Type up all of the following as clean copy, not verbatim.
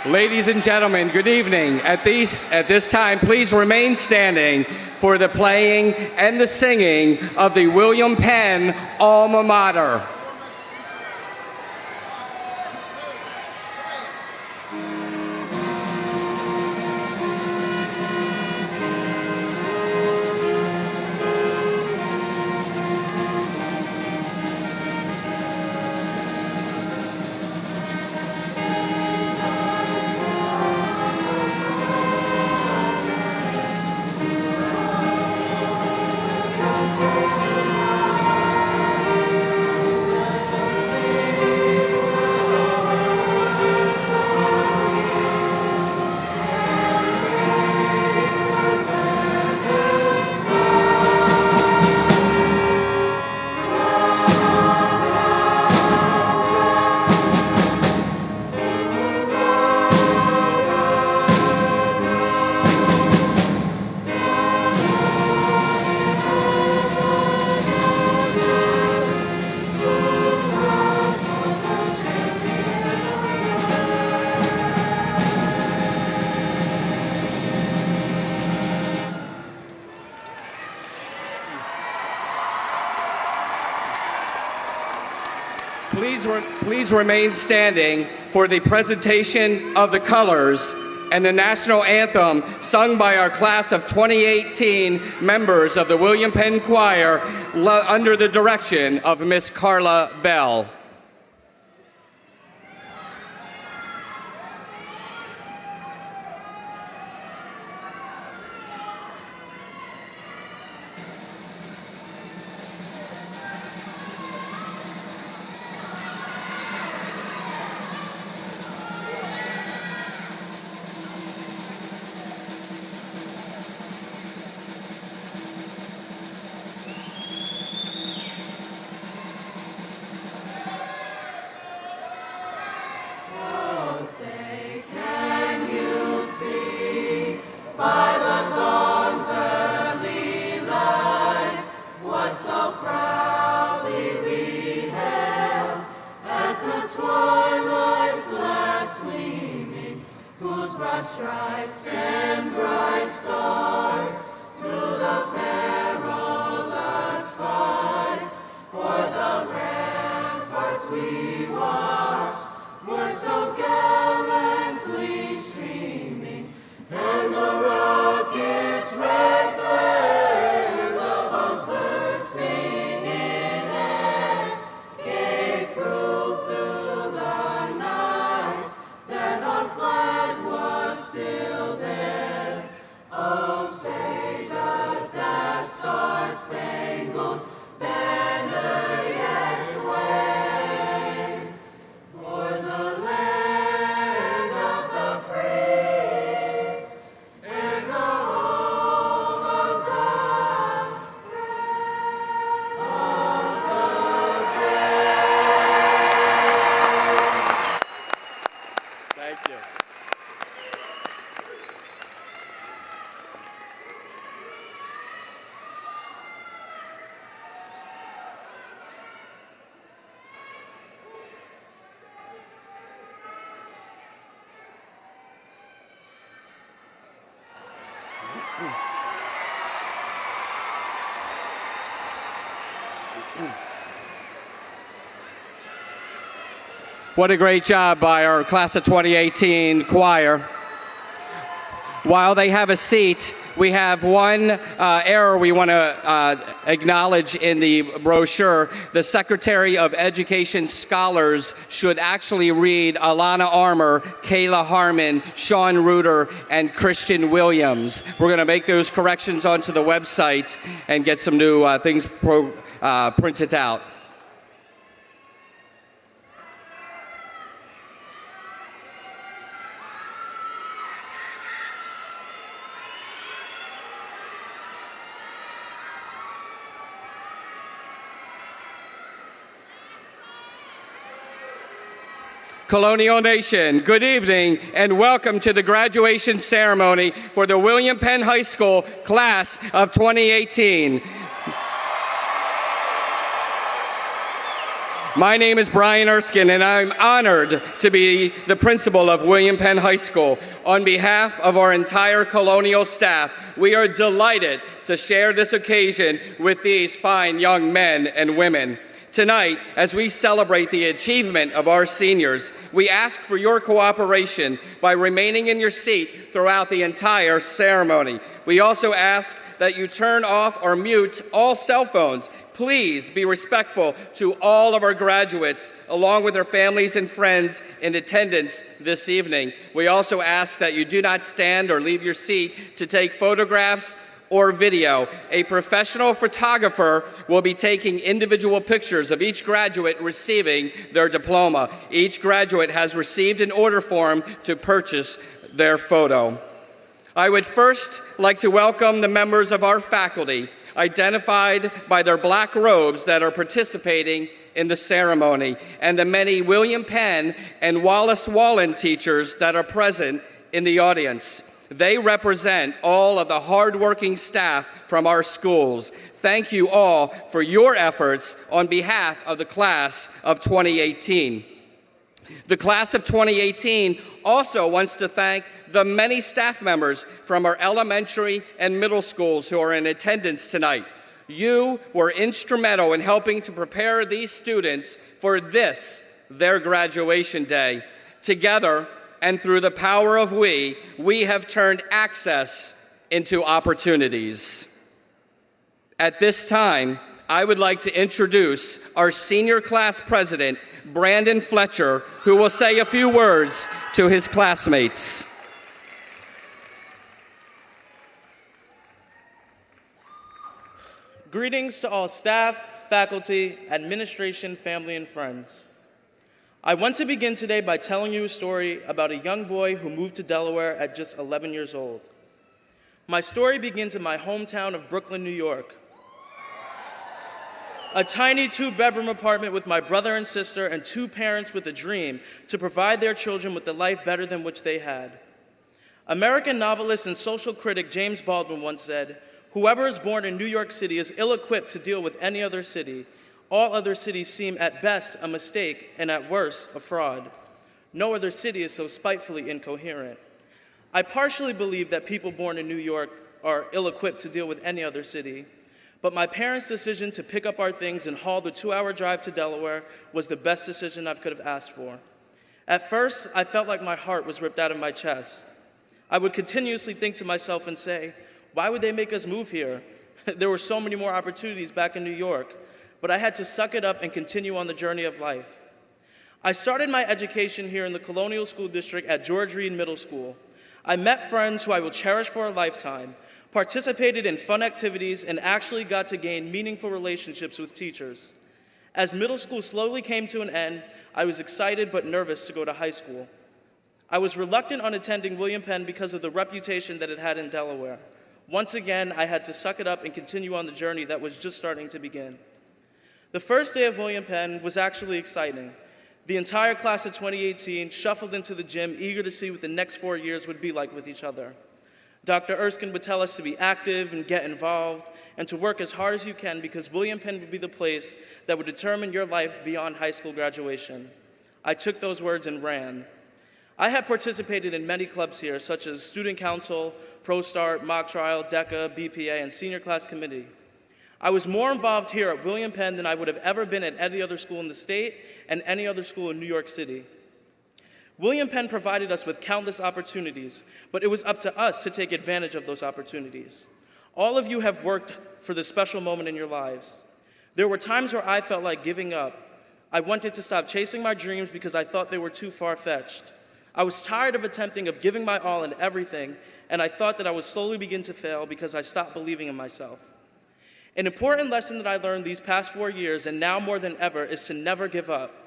Ladies and gentlemen, good evening. At this time, please remain standing for the playing and the singing of the William Penn Alma Mater. Please remain standing for the presentation of the colors and the national anthem sung by our class of 2018 members of the William Penn Choir under the direction of Miss Carla Bell. What a great job by our class of 2018 choir. While they have a seat, we have one error we want to acknowledge in the brochure. The Secretary of Education Scholars should actually read Alana Armour, Kayla Harmon, Sean Reuter, and Christian Williams. We're going to make those corrections onto the website and get some new things printed out. Colonial Nation, good evening and welcome to the graduation ceremony for the William Penn High School class of 2018. My name is Brian Erskine, and I'm honored to be the principal of William Penn High School. On behalf of our entire Colonial staff, we are delighted to share this occasion with these fine young men and women. Tonight, as we celebrate the achievement of our seniors, we ask for your cooperation by remaining in your seat throughout the entire ceremony. We also ask that you turn off or mute all cell phones. Please be respectful to all of our graduates, along with their families and friends in attendance this evening. We also ask that you do not stand or leave your seat to take photographs or video. A professional photographer will be taking individual pictures of each graduate receiving their diploma. Each graduate has received an order form to purchase their photo. I would first like to welcome the members of our faculty, identified by their black robes, that are participating in the ceremony, and the many William Penn and Wallace Wallen teachers that are present in the audience. They represent all of the hardworking staff from our schools. Thank you all for your efforts on behalf of the class of 2018. The class of 2018 also wants to thank the many staff members from our elementary and middle schools who are in attendance tonight. You were instrumental in helping to prepare these students for this, their graduation day. Together, and through the power of we have turned access into opportunities. At this time, I would like to introduce our senior class president, Brandon Fletcher, who will say a few words to his classmates. Greetings to all staff, faculty, administration, family, and friends. I want to begin today by telling you a story about a young boy who moved to Delaware at just 11 years old. My story begins in my hometown of Brooklyn, New York. A tiny two-bedroom apartment with my brother and sister and two parents with a dream to provide their children with a life better than which they had. American novelist and social critic James Baldwin once said, "Whoever is born in New York City is ill-equipped to deal with any other city. All other cities seem at best a mistake and at worst a fraud. No other city is so spitefully incoherent." I partially believe that people born in New York are ill-equipped to deal with any other city. But my parents' decision to pick up our things and haul the 2-hour drive to Delaware was the best decision I could have asked for. At first, I felt like my heart was ripped out of my chest. I would continuously think to myself and say, why would they make us move here? There were so many more opportunities back in New York, but I had to suck it up and continue on the journey of life. I started my education here in the Colonial School District at George Reed Middle School. I met friends who I will cherish for a lifetime, participated in fun activities, and actually got to gain meaningful relationships with teachers. As middle school slowly came to an end, I was excited but nervous to go to high school. I was reluctant on attending William Penn because of the reputation that it had in Delaware. Once again, I had to suck it up and continue on the journey that was just starting to begin. The first day of William Penn was actually exciting. The entire class of 2018 shuffled into the gym, eager to see what the next 4 years would be like with each other. Dr. Erskine would tell us to be active and get involved and to work as hard as you can because William Penn would be the place that would determine your life beyond high school graduation. I took those words and ran. I have participated in many clubs here, such as Student Council, Pro Start, Mock Trial, DECA, BPA, and Senior Class Committee. I was more involved here at William Penn than I would have ever been at any other school in the state and any other school in New York City. William Penn provided us with countless opportunities, but it was up to us to take advantage of those opportunities. All of you have worked for this special moment in your lives. There were times where I felt like giving up. I wanted to stop chasing my dreams because I thought they were too far-fetched. I was tired of giving my all in everything, and I thought that I would slowly begin to fail because I stopped believing in myself. An important lesson that I learned these past 4 years, and now more than ever, is to never give up.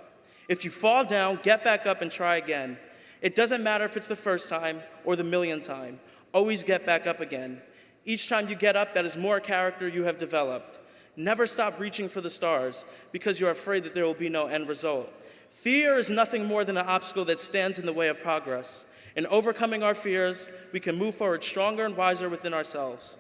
If you fall down, get back up and try again. It doesn't matter if it's the first time or the millionth time. Always get back up again. Each time you get up, that is more character you have developed. Never stop reaching for the stars because you're afraid that there will be no end result. Fear is nothing more than an obstacle that stands in the way of progress. In overcoming our fears, we can move forward stronger and wiser within ourselves.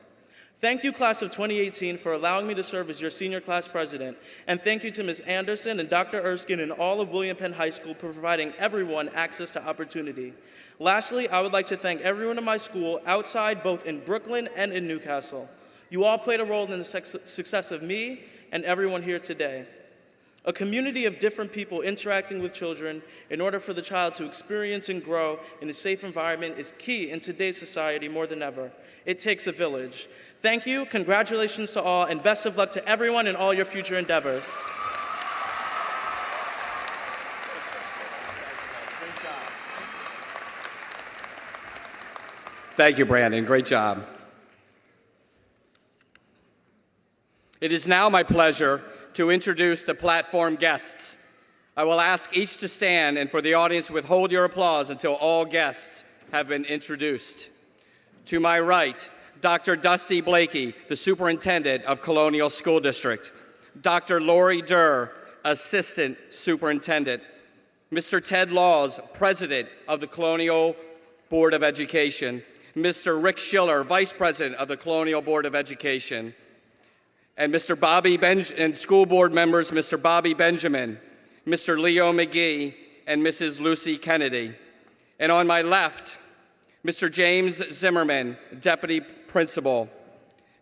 Thank you, class of 2018, for allowing me to serve as your senior class president. And thank you to Ms. Anderson and Dr. Erskine and all of William Penn High School for providing everyone access to opportunity. Lastly, I would like to thank everyone in my school outside, both in Brooklyn and in Newcastle. You all played a role in the success of me and everyone here today. A community of different people interacting with children in order for the child to experience and grow in a safe environment is key in today's society more than ever. It takes a village. Thank you, congratulations to all, and best of luck to everyone in all your future endeavors. Thank you, Brandon. Great job. It is now my pleasure to introduce the platform guests. I will ask each to stand and for the audience to withhold your applause until all guests have been introduced. To my right, Dr. Dusty Blakey, the Superintendent of Colonial School District. Dr. Lori Durr, Assistant Superintendent. Mr. Ted Laws, President of the Colonial Board of Education. Mr. Rick Schiller, Vice President of the Colonial Board of Education. And and school board members, Mr. Bobby Benjamin, Mr. Leo McGee, and Mrs. Lucy Kennedy. And on my left, Mr. James Zimmerman, Deputy Principal.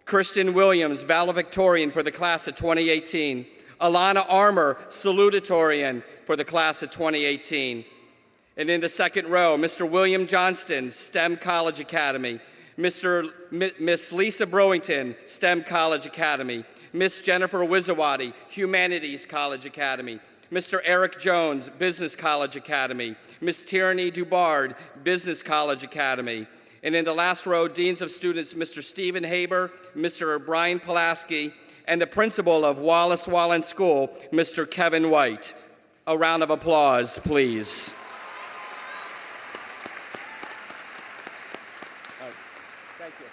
Kristen Williams, Valedictorian for the class of 2018. Alana Armour, Salutatorian for the class of 2018. And in the second row, Mr. William Johnston, STEM College Academy. Miss Lisa Browington, STEM College Academy. Miss Jennifer Wizawati, Humanities College Academy. Mr. Eric Jones, Business College Academy. Miss Tierney Dubard, Business College Academy. And in the last row, Deans of Students, Mr. Stephen Haber, Mr. Brian Pulaski, and the Principal of Wallace Wallen School, Mr. Kevin White. A round of applause, please. Thank you.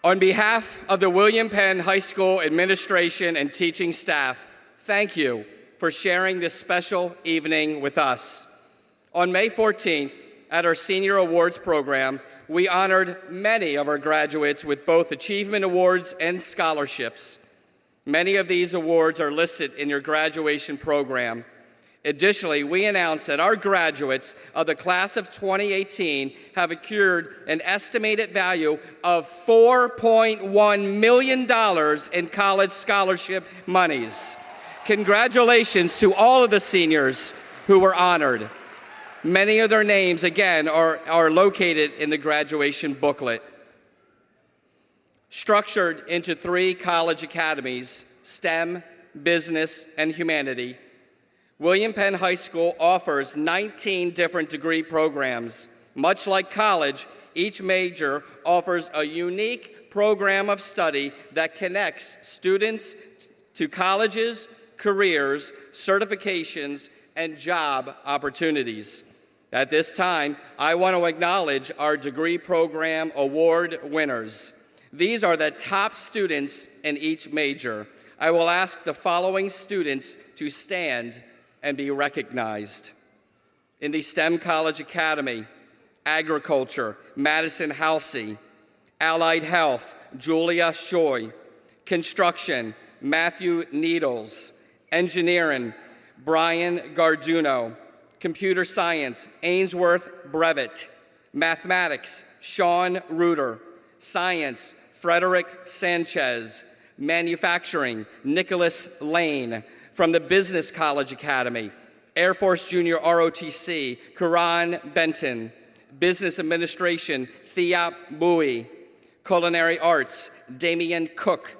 On behalf of the William Penn High School administration and teaching staff, thank you for sharing this special evening with us. On May 14th, at our Senior Awards program, we honored many of our graduates with both achievement awards and scholarships. Many of these awards are listed in your graduation program. Additionally, we announced that our graduates of the class of 2018 have accrued an estimated value of $4.1 million in college scholarship monies. Congratulations to all of the seniors who were honored. Many of their names, again, are located in the graduation booklet. Structured into 3 college academies, STEM, Business, and Humanity, William Penn High School offers 19 different degree programs. Much like college, each major offers a unique program of study that connects students to colleges, careers, certifications, and job opportunities. At this time, I want to acknowledge our degree program award winners. These are the top students in each major. I will ask the following students to stand and be recognized. In the STEM College Academy, Agriculture, Madison Halsey. Allied Health, Julia Shoy. Construction, Matthew Needles. Engineering, Brian Garduno. Computer Science, Ainsworth Brevet. Mathematics, Sean Reuter. Science, Frederick Sanchez. Manufacturing, Nicholas Lane. From the Business College Academy, Air Force Junior ROTC, Karan Benton. Business Administration, Theop Bowie. Culinary Arts, Damian Cook.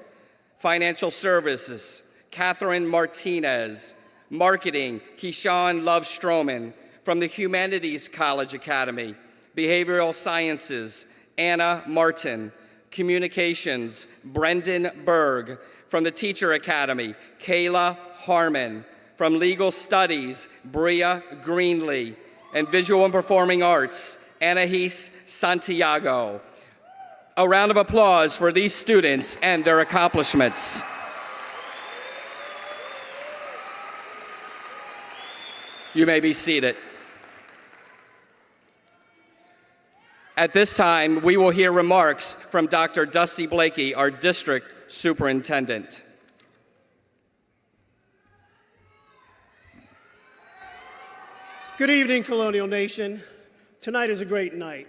Financial Services, Catherine Martinez. Marketing, Keyshawn Love Stroman. From the Humanities College Academy, Behavioral Sciences, Anna Martin. Communications, Brendan Berg. From the Teacher Academy, Kayla Harmon. From Legal Studies, Bria Greenlee. And Visual and Performing Arts, Anahis Santiago. A round of applause for these students and their accomplishments. You may be seated. At this time, we will hear remarks from Dr. Dusty Blakey, our district superintendent. Good evening, Colonial Nation. Tonight is a great night.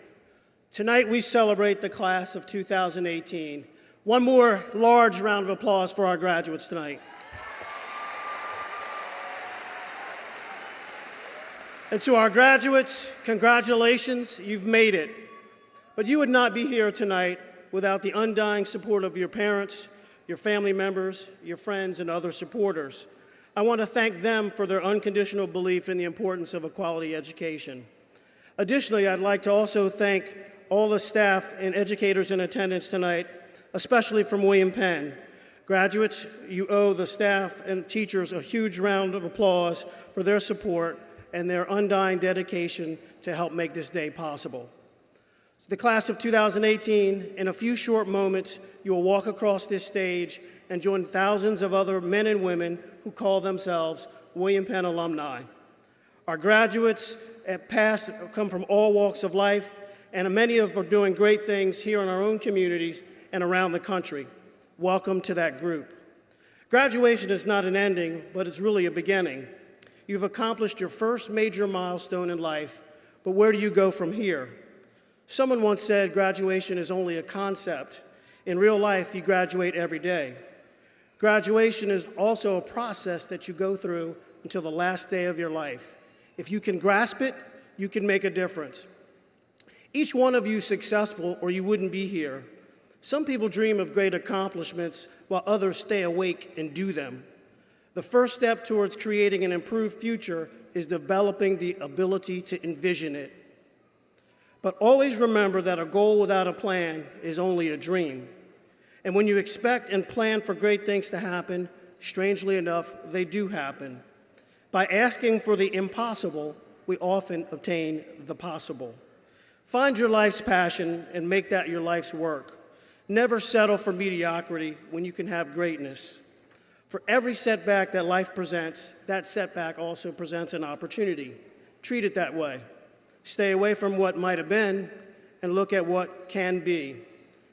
Tonight we celebrate the class of 2018. One more large round of applause for our graduates tonight. And to our graduates, congratulations, you've made it. But you would not be here tonight without the undying support of your parents, your family members, your friends, and other supporters. I want to thank them for their unconditional belief in the importance of a quality education. Additionally, I'd like to also thank all the staff and educators in attendance tonight, especially from William Penn. Graduates, you owe the staff and teachers a huge round of applause for their support and their undying dedication to help make this day possible. The class of 2018, in a few short moments, you will walk across this stage and join thousands of other men and women who call themselves William Penn alumni. Our graduates at past come from all walks of life, and many of them are doing great things here in our own communities and around the country. Welcome to that group. Graduation is not an ending, but it's really a beginning. You've accomplished your first major milestone in life, but where do you go from here? Someone once said graduation is only a concept. In real life, you graduate every day. Graduation is also a process that you go through until the last day of your life. If you can grasp it, you can make a difference. Each one of you is successful or you wouldn't be here. Some people dream of great accomplishments while others stay awake and do them. The first step towards creating an improved future is developing the ability to envision it. But always remember that a goal without a plan is only a dream. And when you expect and plan for great things to happen, strangely enough, they do happen. By asking for the impossible, we often obtain the possible. Find your life's passion and make that your life's work. Never settle for mediocrity when you can have greatness. For every setback that life presents, that setback also presents an opportunity. Treat it that way. Stay away from what might have been and look at what can be.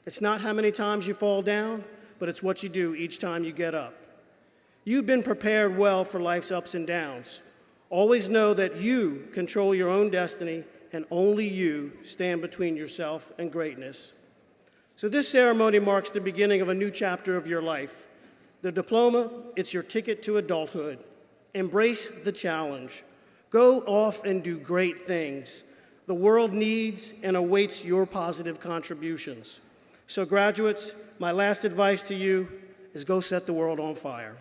It's not how many times you fall down, but it's what you do each time you get up. You've been prepared well for life's ups and downs. Always know that you control your own destiny and only you stand between yourself and greatness. So this ceremony marks the beginning of a new chapter of your life. The diploma, it's your ticket to adulthood. Embrace the challenge. Go off and do great things. The world needs and awaits your positive contributions. So graduates, my last advice to you is go set the world on fire.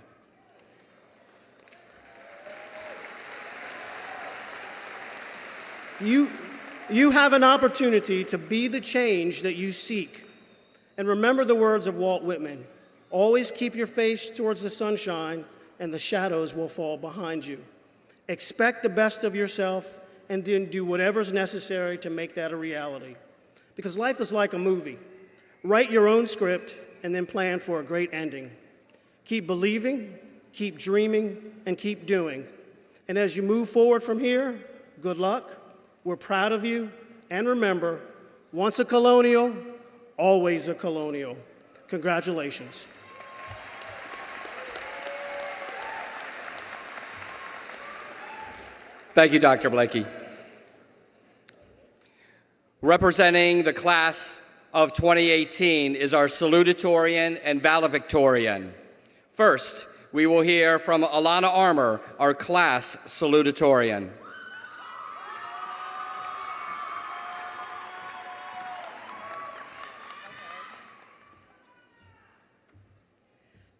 You have an opportunity to be the change that you seek. And remember the words of Walt Whitman, always keep your face towards the sunshine and the shadows will fall behind you. Expect the best of yourself and then do whatever's necessary to make that a reality. Because life is like a movie. Write your own script and then plan for a great ending. Keep believing, keep dreaming, and keep doing. And as you move forward from here, good luck. We're proud of you. And remember, once a colonial, always a colonial. Congratulations. Thank you, Dr. Blakey. Representing the class of 2018 is our Salutatorian and Valedictorian. First, we will hear from Alana Armour, our class Salutatorian.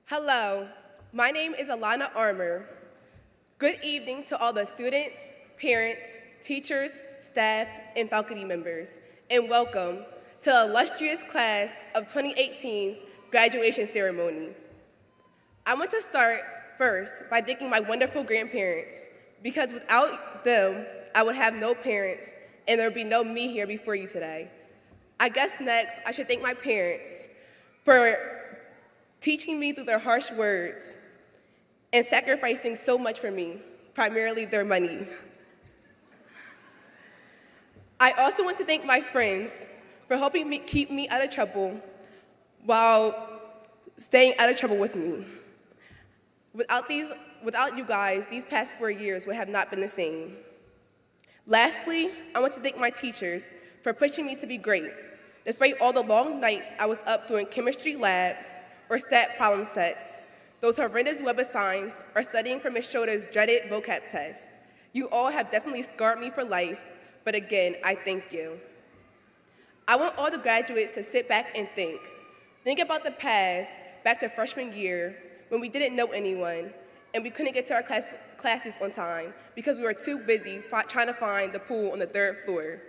Hello, my name is Alana Armour. Good evening to all the students, parents, teachers, staff, and faculty members, and welcome to the illustrious class of 2018's graduation ceremony. I want to start first by thanking my wonderful grandparents, because without them, I would have no parents, and there would be no me here before you today. I guess next, I should thank my parents for teaching me through their harsh words and sacrificing so much for me, primarily their money. I also want to thank my friends for helping me keep me out of trouble while staying out of trouble with me. Without you guys, these past 4 years would have not been the same. Lastly, I want to thank my teachers for pushing me to be great, despite all the long nights I was up doing chemistry labs or stat problem sets, those horrendous web assigns, or studying for Ms. Schroeder's dreaded vocab test. You all have definitely scarred me for life, but again, I thank you. I want all the graduates to sit back and think. Think about the past, back to freshman year, when we didn't know anyone, and we couldn't get to our classes on time because we were too busy trying to find the pool on the 3rd floor.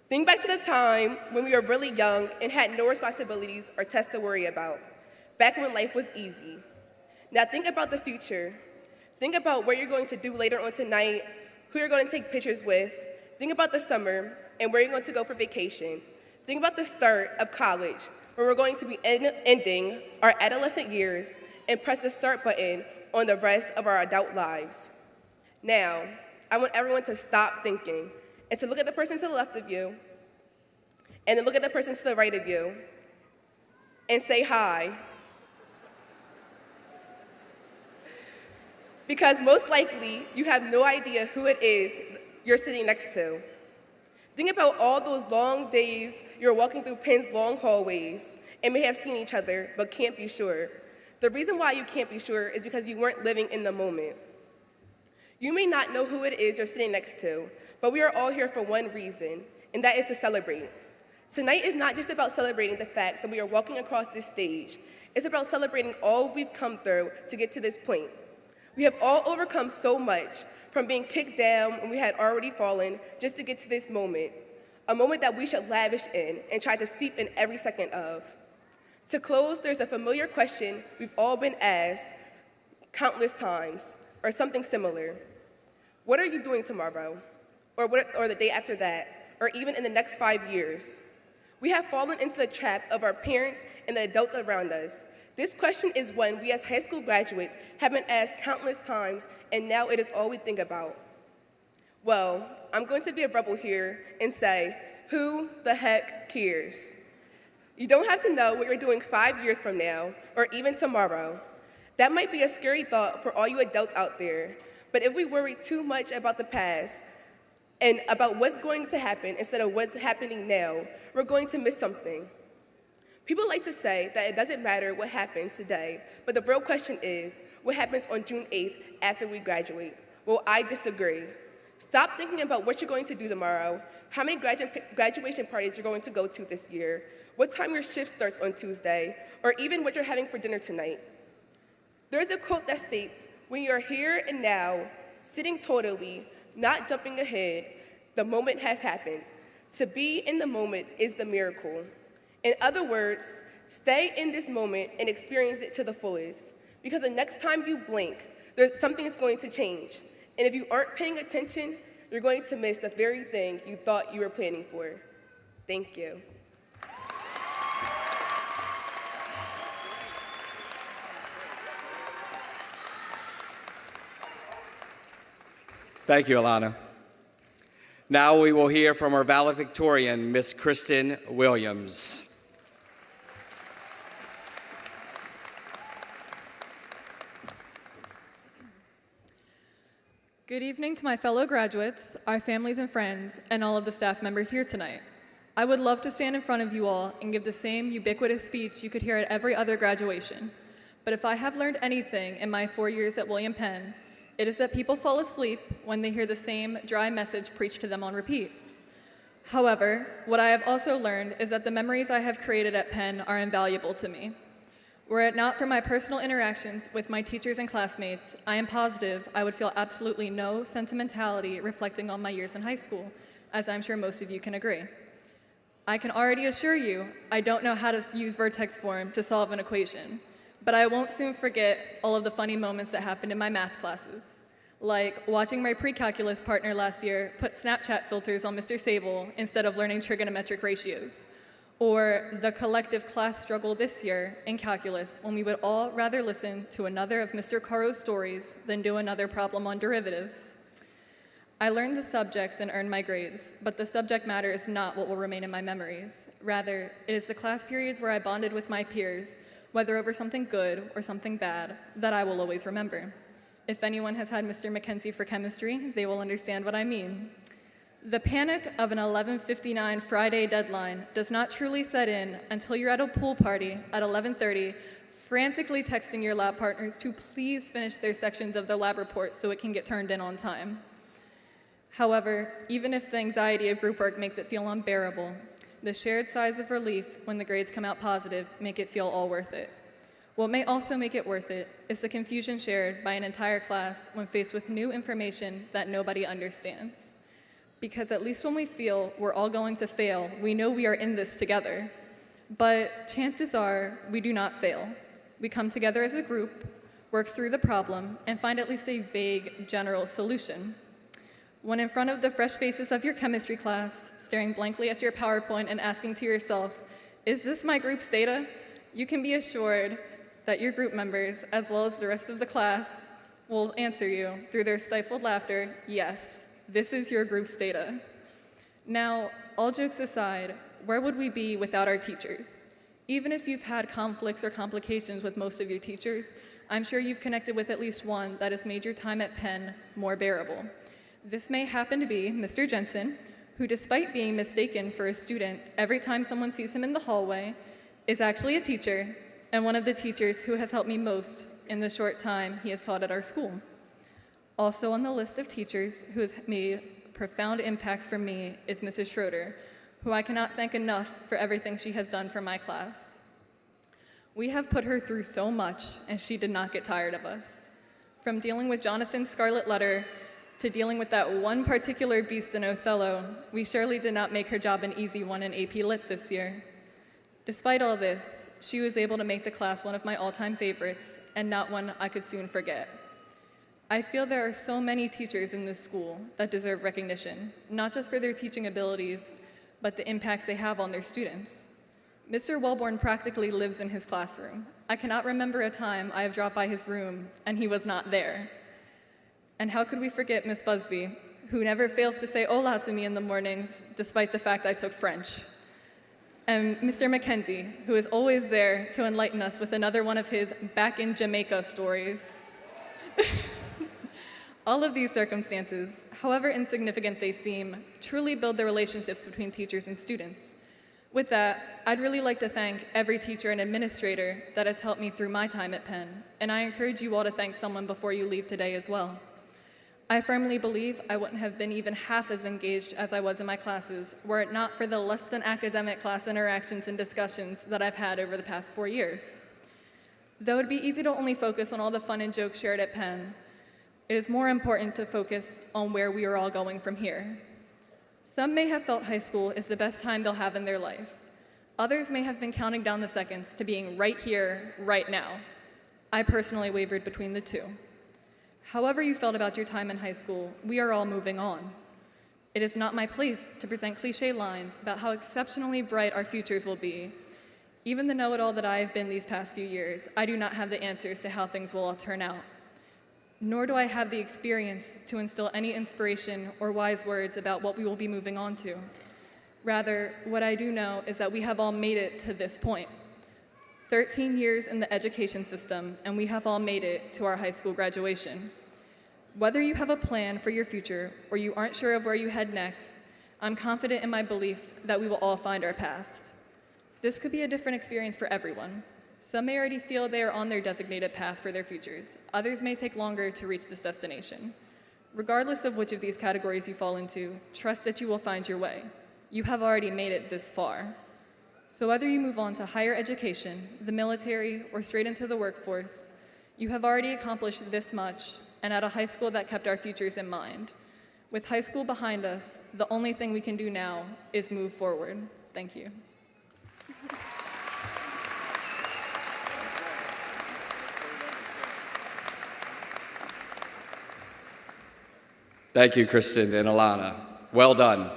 Think back to the time when we were really young and had no responsibilities or tests to worry about, back when life was easy. Now think about the future. Think about what you're going to do later on tonight, who you're going to take pictures with. Think about the summer and where you're going to go for vacation. Think about the start of college, where we're going to be ending our adolescent years and press the start button on the rest of our adult lives. Now, I want everyone to stop thinking and to look at the person to the left of you and then look at the person to the right of you and say hi. Because most likely, you have no idea who it is you're sitting next to. Think about all those long days you're walking through Penn's long hallways and may have seen each other, but can't be sure. The reason why you can't be sure is because you weren't living in the moment. You may not know who it is you're sitting next to, but we are all here for one reason, and that is to celebrate. Tonight is not just about celebrating the fact that we are walking across this stage. It's about celebrating all we've come through to get to this point. We have all overcome so much, from being kicked down when we had already fallen just to get to this moment, a moment that we should lavish in and try to seep in every second of. To close, there's a familiar question we've all been asked countless times, or something similar. What are you doing tomorrow? Or the day after that? Or even in the next 5 years? We have fallen into the trap of our parents and the adults around us. This question is one we as high school graduates have been asked countless times, and now it is all we think about. Well, I'm going to be a rebel here and say, who the heck cares? You don't have to know what you're doing 5 years from now, or even tomorrow. That might be a scary thought for all you adults out there, but if we worry too much about the past and about what's going to happen instead of what's happening now, we're going to miss something. People like to say that it doesn't matter what happens today, but the real question is, what happens on June 8th after we graduate? Well, I disagree. Stop thinking about what you're going to do tomorrow, how many graduation parties you're going to go to this year, what time your shift starts on Tuesday, or even what you're having for dinner tonight. There's a quote that states, when you're here and now, sitting totally, not jumping ahead, the moment has happened. To be in the moment is the miracle. In other words, stay in this moment and experience it to the fullest, because the next time you blink, something is going to change. And if you aren't paying attention, you're going to miss the very thing you thought you were planning for. Thank you. Thank you, Alana. Now we will hear from our valedictorian, Miss Kristen Williams. Good evening to my fellow graduates, our families and friends, and all of the staff members here tonight. I would love to stand in front of you all and give the same ubiquitous speech you could hear at every other graduation. But if I have learned anything in my 4 years at William Penn, it is that people fall asleep when they hear the same dry message preached to them on repeat. However, what I have also learned is that the memories I have created at Penn are invaluable to me. Were it not for my personal interactions with my teachers and classmates, I am positive I would feel absolutely no sentimentality reflecting on my years in high school, as I'm sure most of you can agree. I can already assure you I don't know how to use vertex form to solve an equation, but I won't soon forget all of the funny moments that happened in my math classes, like watching my pre-calculus partner last year put Snapchat filters on Mr. Sable instead of learning trigonometric ratios, or the collective class struggle this year in calculus when we would all rather listen to another of Mr. Caro's stories than do another problem on derivatives. I learned the subjects and earned my grades, but the subject matter is not what will remain in my memories. Rather, it is the class periods where I bonded with my peers, whether over something good or something bad, that I will always remember. If anyone has had Mr. McKenzie for chemistry, they will understand what I mean. The panic of an 11:59 Friday deadline does not truly set in until you're at a pool party at 11:30, frantically texting your lab partners to please finish their sections of the lab report so it can get turned in on time. However, even if the anxiety of group work makes it feel unbearable, the shared sighs of relief when the grades come out positive make it feel all worth it. What may also make it worth it is the confusion shared by an entire class when faced with new information that nobody understands. Because at least when we feel we're all going to fail, we know we are in this together. But chances are we do not fail. We come together as a group, work through the problem, and find at least a vague, general solution. When in front of the fresh faces of your chemistry class, staring blankly at your PowerPoint and asking to yourself, "Is this my group's data?" you can be assured that your group members, as well as the rest of the class, will answer you through their stifled laughter, "Yes, this is your group's data." Now, all jokes aside, where would we be without our teachers? Even if you've had conflicts or complications with most of your teachers, I'm sure you've connected with at least one that has made your time at Penn more bearable. This may happen to be Mr. Jensen, who, despite being mistaken for a student every time someone sees him in the hallway, is actually a teacher, and one of the teachers who has helped me most in the short time he has taught at our school. Also on the list of teachers who has made profound impacts for me is Mrs. Schroeder, who I cannot thank enough for everything she has done for my class. We have put her through so much, and she did not get tired of us. From dealing with Jonathan's scarlet letter to dealing with that one particular beast in Othello, we surely did not make her job an easy one in AP Lit this year. Despite all this, she was able to make the class one of my all-time favorites, and not one I could soon forget. I feel there are so many teachers in this school that deserve recognition, not just for their teaching abilities, but the impacts they have on their students. Mr. Wellborn practically lives in his classroom. I cannot remember a time I have dropped by his room and he was not there. And how could we forget Miss Busby, who never fails to say hola to me in the mornings, despite the fact I took French. And Mr. McKenzie, who is always there to enlighten us with another one of his back in Jamaica stories. All of these circumstances, however insignificant they seem, truly build the relationships between teachers and students. With that, I'd really like to thank every teacher and administrator that has helped me through my time at Penn, and I encourage you all to thank someone before you leave today as well. I firmly believe I wouldn't have been even half as engaged as I was in my classes were it not for the less than academic class interactions and discussions that I've had over the past 4 years. Though it'd be easy to only focus on all the fun and jokes shared at Penn, it is more important to focus on where we are all going from here. Some may have felt high school is the best time they'll have in their life. Others may have been counting down the seconds to being right here, right now. I personally wavered between the two. However you felt about your time in high school, we are all moving on. It is not my place to present cliché lines about how exceptionally bright our futures will be. Even the know-it-all that I have been these past few years, I do not have the answers to how things will all turn out. Nor do I have the experience to instill any inspiration or wise words about what we will be moving on to. Rather, what I do know is that we have all made it to this point. 13 years in the education system, and we have all made it to our high school graduation. Whether you have a plan for your future or you aren't sure of where you head next, I'm confident in my belief that we will all find our paths. This could be a different experience for everyone. Some may already feel they are on their designated path for their futures. Others may take longer to reach this destination. Regardless of which of these categories you fall into, trust that you will find your way. You have already made it this far. So whether you move on to higher education, the military, or straight into the workforce, you have already accomplished this much, and at a high school that kept our futures in mind. With high school behind us, the only thing we can do now is move forward. Thank you. Thank you, Kristen and Alana. Well done.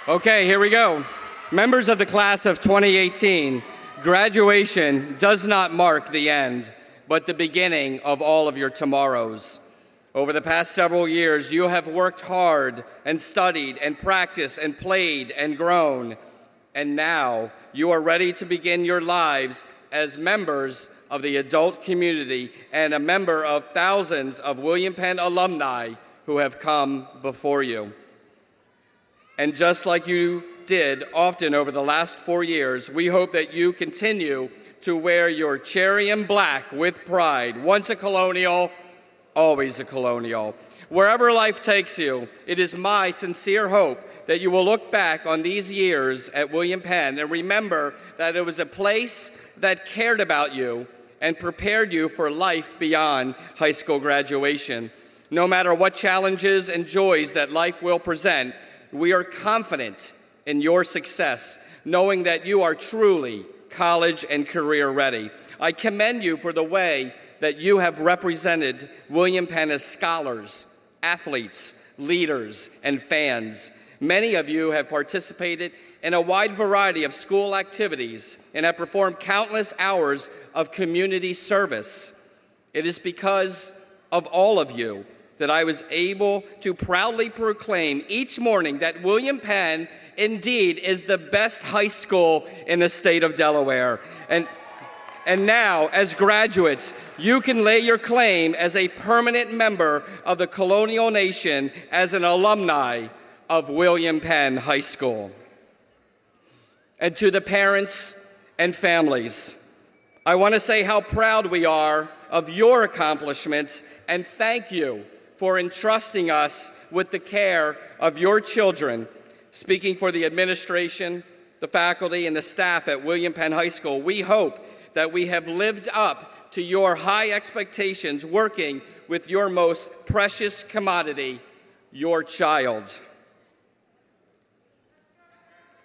Okay, here we go. Members of the class of 2018, Graduation does not mark the end, but the beginning of all of your tomorrows. Over the past several years, you have worked hard and studied and practiced and played and grown. And now you are ready to begin your lives as members of the adult community and a member of thousands of William Penn alumni who have come before you. And just like you did often over the last 4 years, we hope that you continue to wear your cherry and black with pride. Once a colonial, always a colonial. Wherever life takes you, it is my sincere hope that you will look back on these years at William Penn and remember that it was a place that cared about you and prepared you for life beyond high school graduation. No matter what challenges and joys that life will present, we are confident in your success, knowing that you are truly college and career ready. I commend you for the way that you have represented William Penn as scholars, athletes, leaders, and fans. Many of you have participated in a wide variety of school activities and have performed countless hours of community service. It is because of all of you that I was able to proudly proclaim each morning that William Penn indeed is the best high school in the state of Delaware. And now, as graduates, you can lay your claim as a permanent member of the colonial nation as an alumni of William Penn High School. And to the parents and families, I want to say how proud we are of your accomplishments and thank you for entrusting us with the care of your children. Speaking for the administration, the faculty, and the staff at William Penn High School, we hope that we have lived up to your high expectations working with your most precious commodity, your child.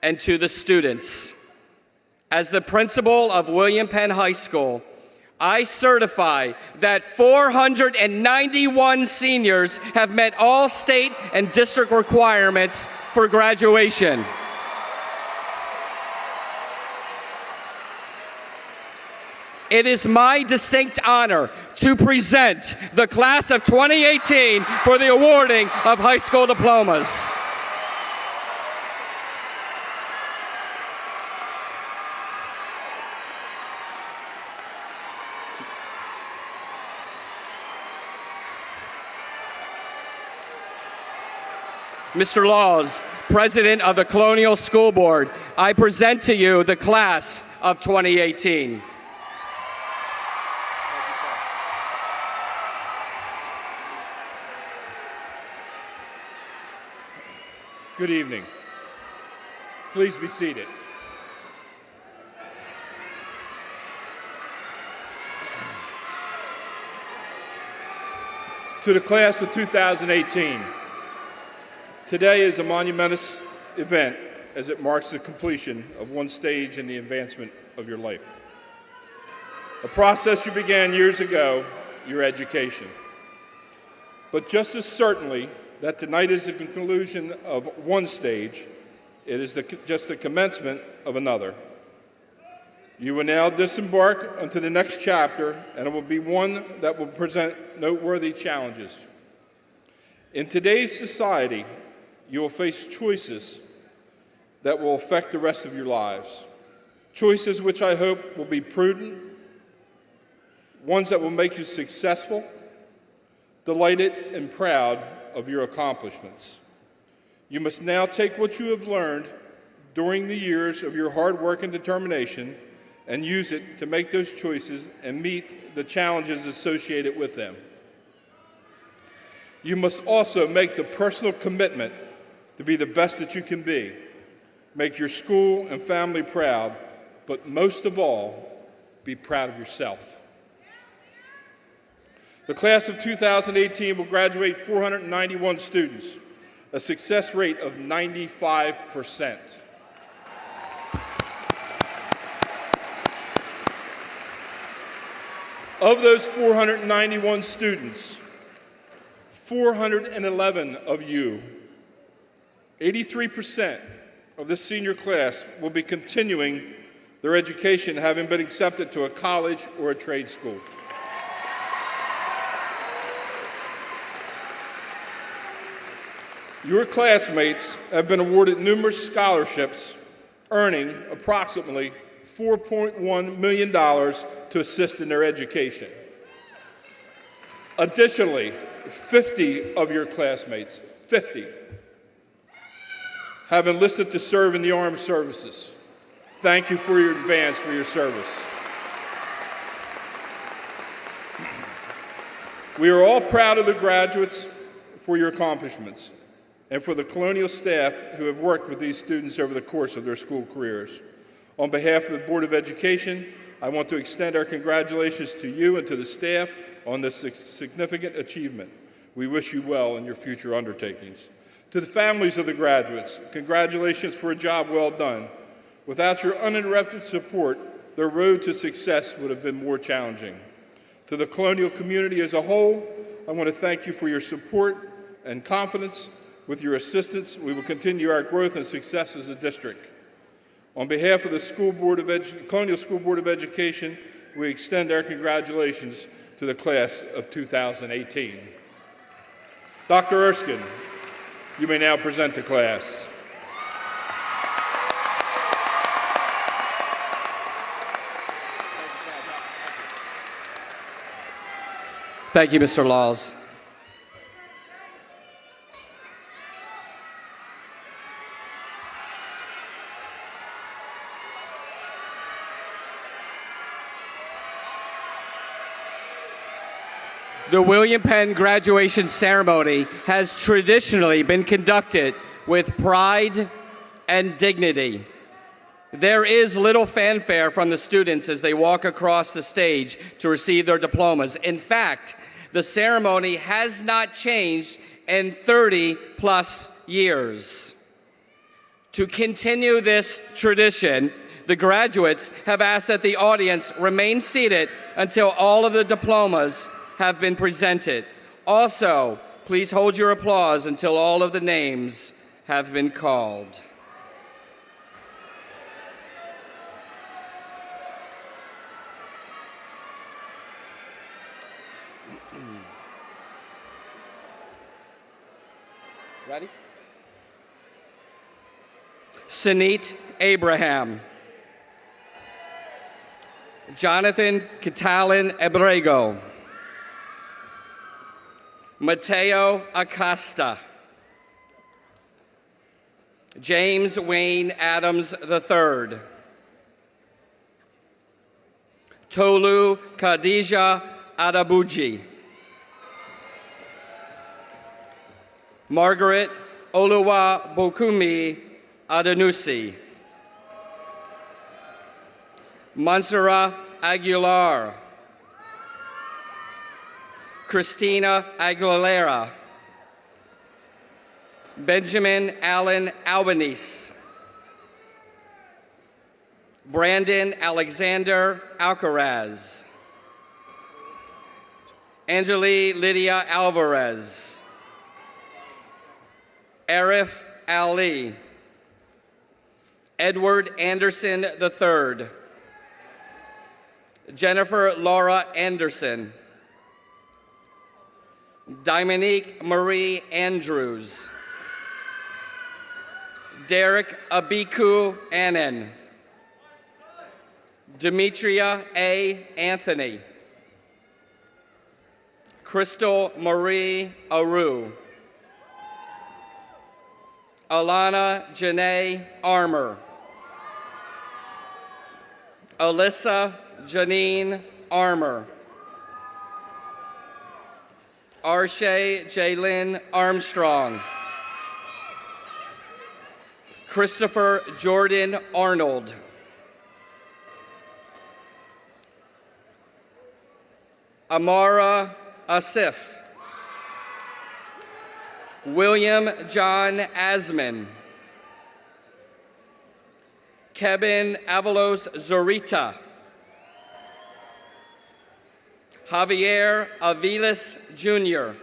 And to the students, as the principal of William Penn High School, I certify that 491 seniors have met all state and district requirements for graduation. It is my distinct honor to present the class of 2018 for the awarding of high school diplomas. Mr. Laws, President of the Colonial School Board, I present to you the class of 2018. Good evening. Please be seated. To the class of 2018, today is a monumentous event as it marks the completion of one stage in the advancement of your life. A process you began years ago, your education. But just as certainly that tonight is the conclusion of one stage, it is just the commencement of another. You will now disembark onto the next chapter, and it will be one that will present noteworthy challenges. In today's society, you will face choices that will affect the rest of your lives. Choices which I hope will be prudent, ones that will make you successful, delighted, and proud of your accomplishments. You must now take what you have learned during the years of your hard work and determination and use it to make those choices and meet the challenges associated with them. You must also make the personal commitment to be the best that you can be. Make your school and family proud, but most of all, be proud of yourself. The class of 2018 will graduate 491 students, a success rate of 95%. Of those 491 students, 411 of you, 83% of the senior class, will be continuing their education having been accepted to a college or a trade school. Your classmates have been awarded numerous scholarships, earning approximately $4.1 million to assist in their education. Additionally, 50 of your classmates, 50, have enlisted to serve in the armed services. Thank you for your advance for your service. We are all proud of the graduates for your accomplishments and for the Colonial staff who have worked with these students over the course of their school careers. On behalf of the Board of Education, I want to extend our congratulations to you and to the staff on this significant achievement. We wish you well in your future undertakings. To the families of the graduates, congratulations for a job well done. Without your uninterrupted support, their road to success would have been more challenging. To the Colonial community as a whole, I want to thank you for your support and confidence. With your assistance, we will continue our growth and success as a district. On behalf of the Colonial School Board of Education, we extend our congratulations to the class of 2018. Dr. Erskine, you may now present the class. Thank you, Mr. Laws. The William Penn graduation ceremony has traditionally been conducted with pride and dignity. There is little fanfare from the students as they walk across the stage to receive their diplomas. In fact, the ceremony has not changed in 30+ years. To continue this tradition, the graduates have asked that the audience remain seated until all of the diplomas have been presented. Also, please hold your applause until all of the names have been called. Ready? Sanit Abraham. Jonathan Catalan Abrego. Mateo Acosta. James Wayne Adams III. Tolu Khadija Adabuji. Margaret Oluwa Bokumi Adenusi. Montserrat Aguilar. Christina Aguilera. Benjamin Allen Albanese. Brandon Alexander Alcaraz. Angeli Lydia Alvarez. Arif Ali. Edward Anderson III. Jennifer Laura Anderson. Dominique Marie Andrews. Derek Abiku Annan. Demetria A. Anthony. Crystal Marie Aru. Alana Janae Armour. Alyssa Janine Armour. Arshay Jaylin Armstrong. Christopher Jordan Arnold. Amara Asif. William John Asman. Kevin Avalos Zorita. Javier Aviles Jr.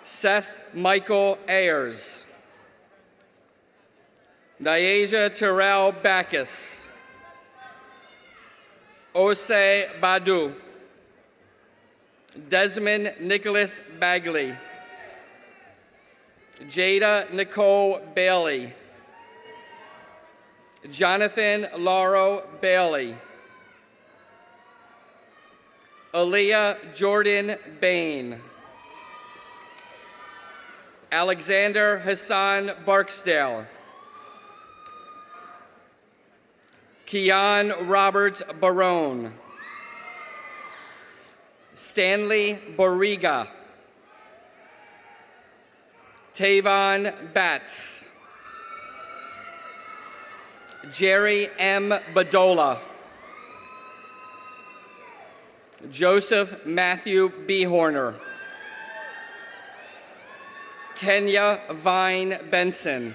Seth Michael Ayers. Nyasia Terrell Backus. Ose Badu. Desmond Nicholas Bagley. Jada Nicole Bailey. Jonathan Lauro Bailey. Aaliyah Jordan Bain. Alexander Hassan Barksdale. Keon Roberts Barone. Stanley Boriga. Tavon Batts. Jerry M. Badola. Joseph Matthew Behorner. Kenya Vine Benson.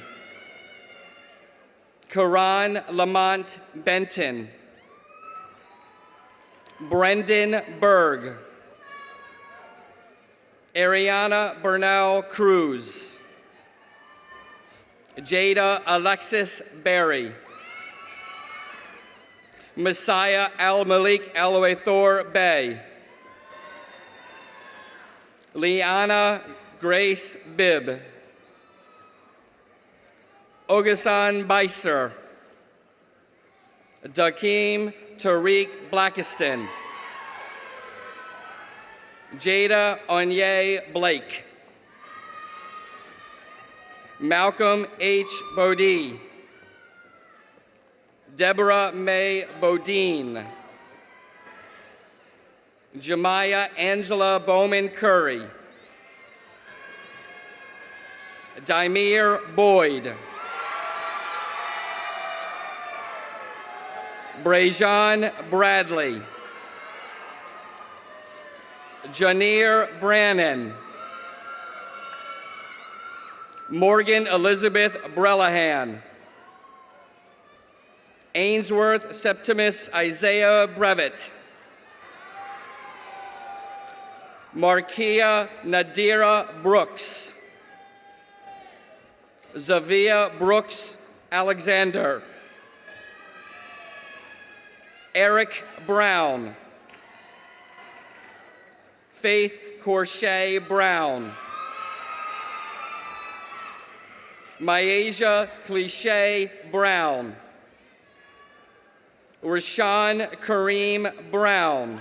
Karan Lamont Benton. Brendan Berg. Ariana Bernal Cruz. Jada Alexis Berry. Messiah Al-Malik Al-Thor Bay. Liana Grace Bibb. Ogasan Beiser. Dakeem Tariq Blackiston. Jada Onye Blake. Malcolm H. Bodie. Deborah May Bodine. Jemiah Angela Bowman Curry. Dimir Boyd. Brajan Bradley. Janir Brannon. Morgan Elizabeth Brellahan. Ainsworth Septimus Isaiah Brevitt. Markia Nadira Brooks. Zavia Brooks Alexander. Eric Brown. Faith Corshey Brown. Myasia Cliche Brown. Rashawn Kareem Brown.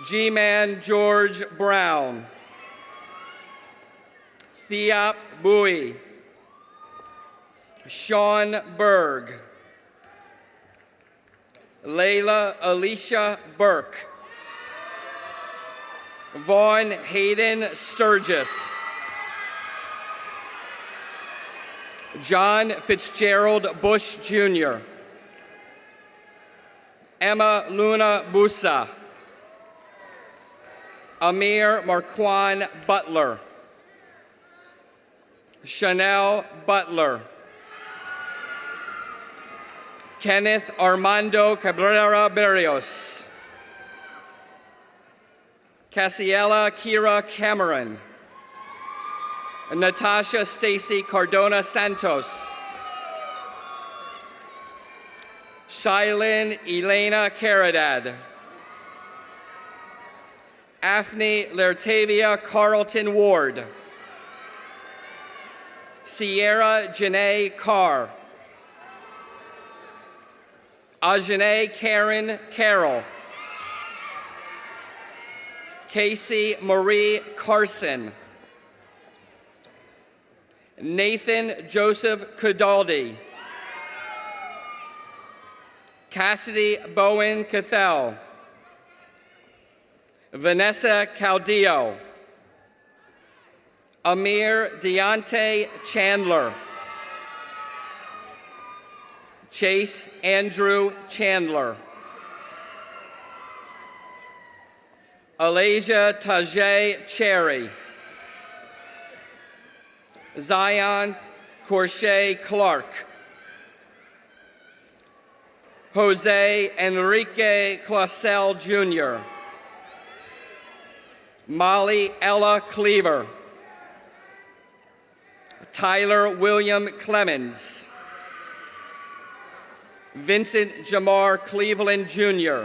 G-Man George Brown. Theop Bowie. Sean Berg. Layla Alicia Burke. Vaughn Hayden Sturgis. John Fitzgerald Bush Jr. Emma Luna Busa. Amir Marquand Butler. Chanel Butler. Kenneth Armando Cabrera Berrios. Cassiela Kira Cameron. Natasha Stacy Cardona Santos. Shailyn Elena Caradad. Afni Lertavia Carlton Ward. Sierra Janae Carr. Ajane Karen Carroll. Casey Marie Carson. Nathan Joseph Kudaldi. Cassidy Bowen Cathell. Vanessa Caldillo. Amir Deontay Chandler. Chase Andrew Chandler. Alasia Tajay Cherry. Zion Corshey Clark. Jose Enrique Clausel Jr. Molly Ella Cleaver. Tyler William Clemens. Vincent Jamar Cleveland Jr.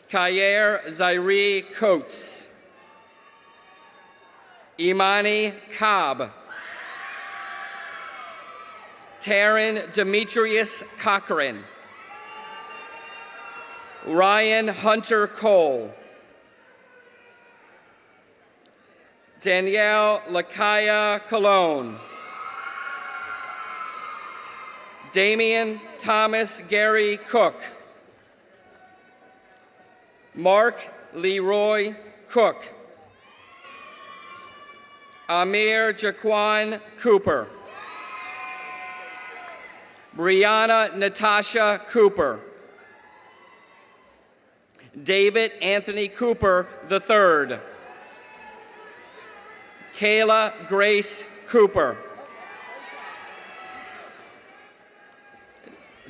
Kyer Zaire Coates. Imani Cobb. Taryn Demetrius Cochran. Ryan Hunter Cole. Danielle Lakaya Cologne. Damian Thomas Gary Cook. Mark Leroy Cook. Amir Jaquan Cooper. Brianna Natasha Cooper. David Anthony Cooper III. Kayla Grace Cooper.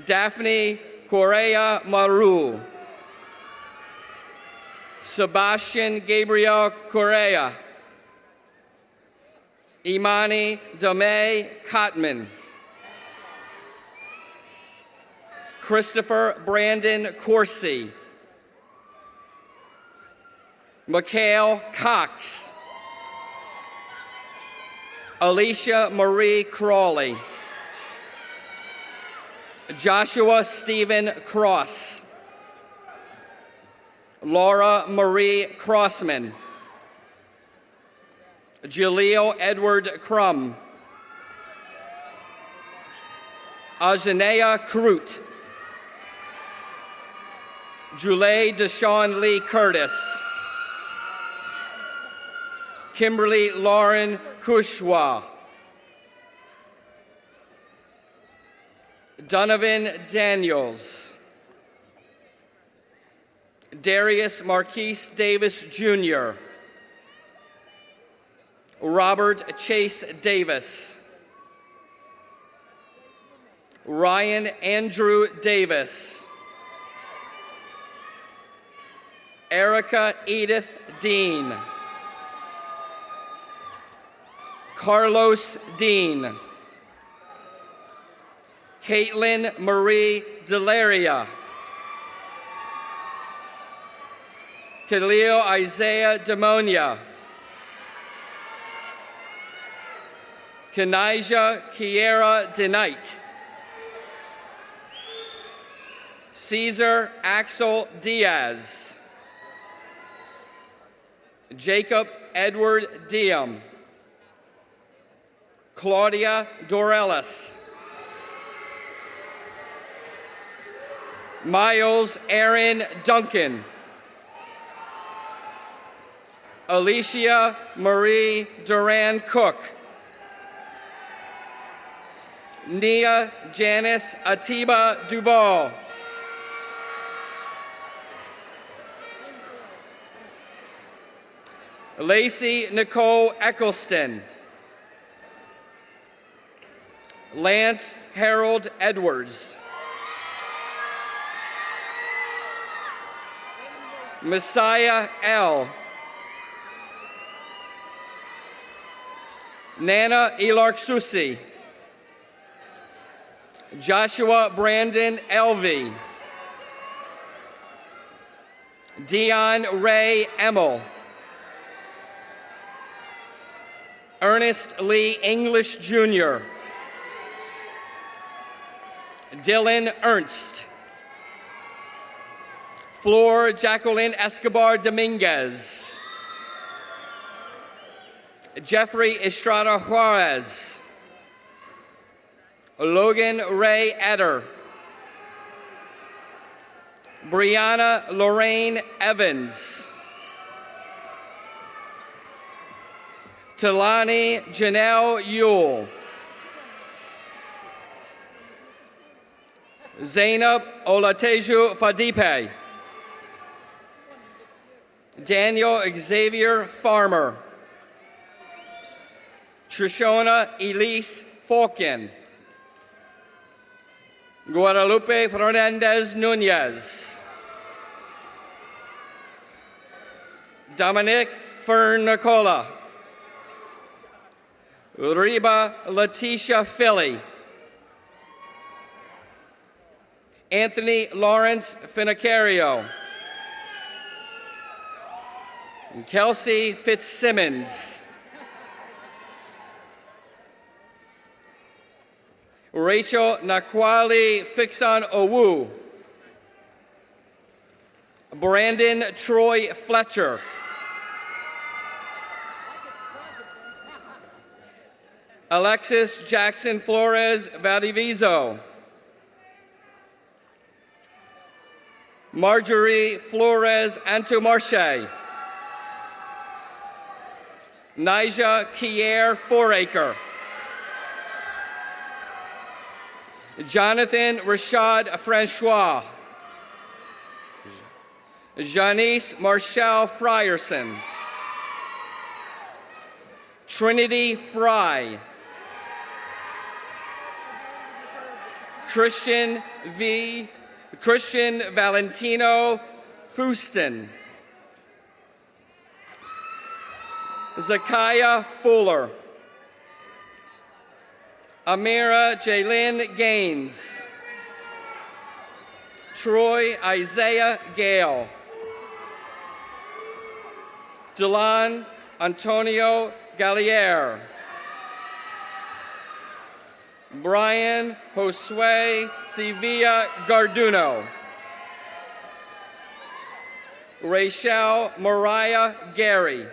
Daphne Correa Maru. Sebastian Gabriel Correa. Imani Dame Cotman. Christopher Brandon Corsi. Mikhail Cox. Alicia Marie Crawley. Joshua Stephen Cross. Laura Marie Crossman. Jaleel Edward Crum. Ajanea Crute. Julie Deshawn Lee Curtis. Kimberly Lauren Kushwa. Donovan Daniels. Darius Marquise Davis Jr. Robert Chase Davis. Ryan Andrew Davis. Erica Edith Dean. Carlos Dean. Caitlin Marie Delaria. Khalil Isaiah Demonia. Kanijah Kiera Denight. Caesar Axel Diaz. Jacob Edward Diem. Claudia Dorellis. Miles Aaron Duncan. Alicia Marie Duran Cook. Nia Janice Atiba Duval. Lacey Nicole Eccleston. Lance Harold Edwards. Messiah L. Nana Ilarksusi. Joshua Brandon Elvey. Dion Ray Emmel. Ernest Lee English Jr. Dylan Ernst. Flor Jacqueline Escobar Dominguez. Jeffrey Estrada Juarez. Logan Ray Eder. Brianna Lorraine Evans. Talani Janelle Yule. Zainab Olateju Fadipe. Daniel Xavier Farmer. Trishona Elise Falkin. Guadalupe Fernandez Nunez. Dominic Fern Nicola. Reba Letitia Philly. Anthony Lawrence Finicario. Kelsey Fitzsimmons. Rachel Nakwali Fixon Owu. Brandon Troy Fletcher. Alexis Jackson Flores Valdiviso. Marjorie Flores Antomarche. Nija Kier Foraker. Jonathan Rashad Francois. Janice Marshall Frierson. Trinity Fry. Christian Valentino Fuston. Zakiah Fuller. Amira Jaylin Gaines. Troy Isaiah Gale. Delon Antonio Gallier. Brian Josue Sevilla Garduno. Rachel Mariah Gary.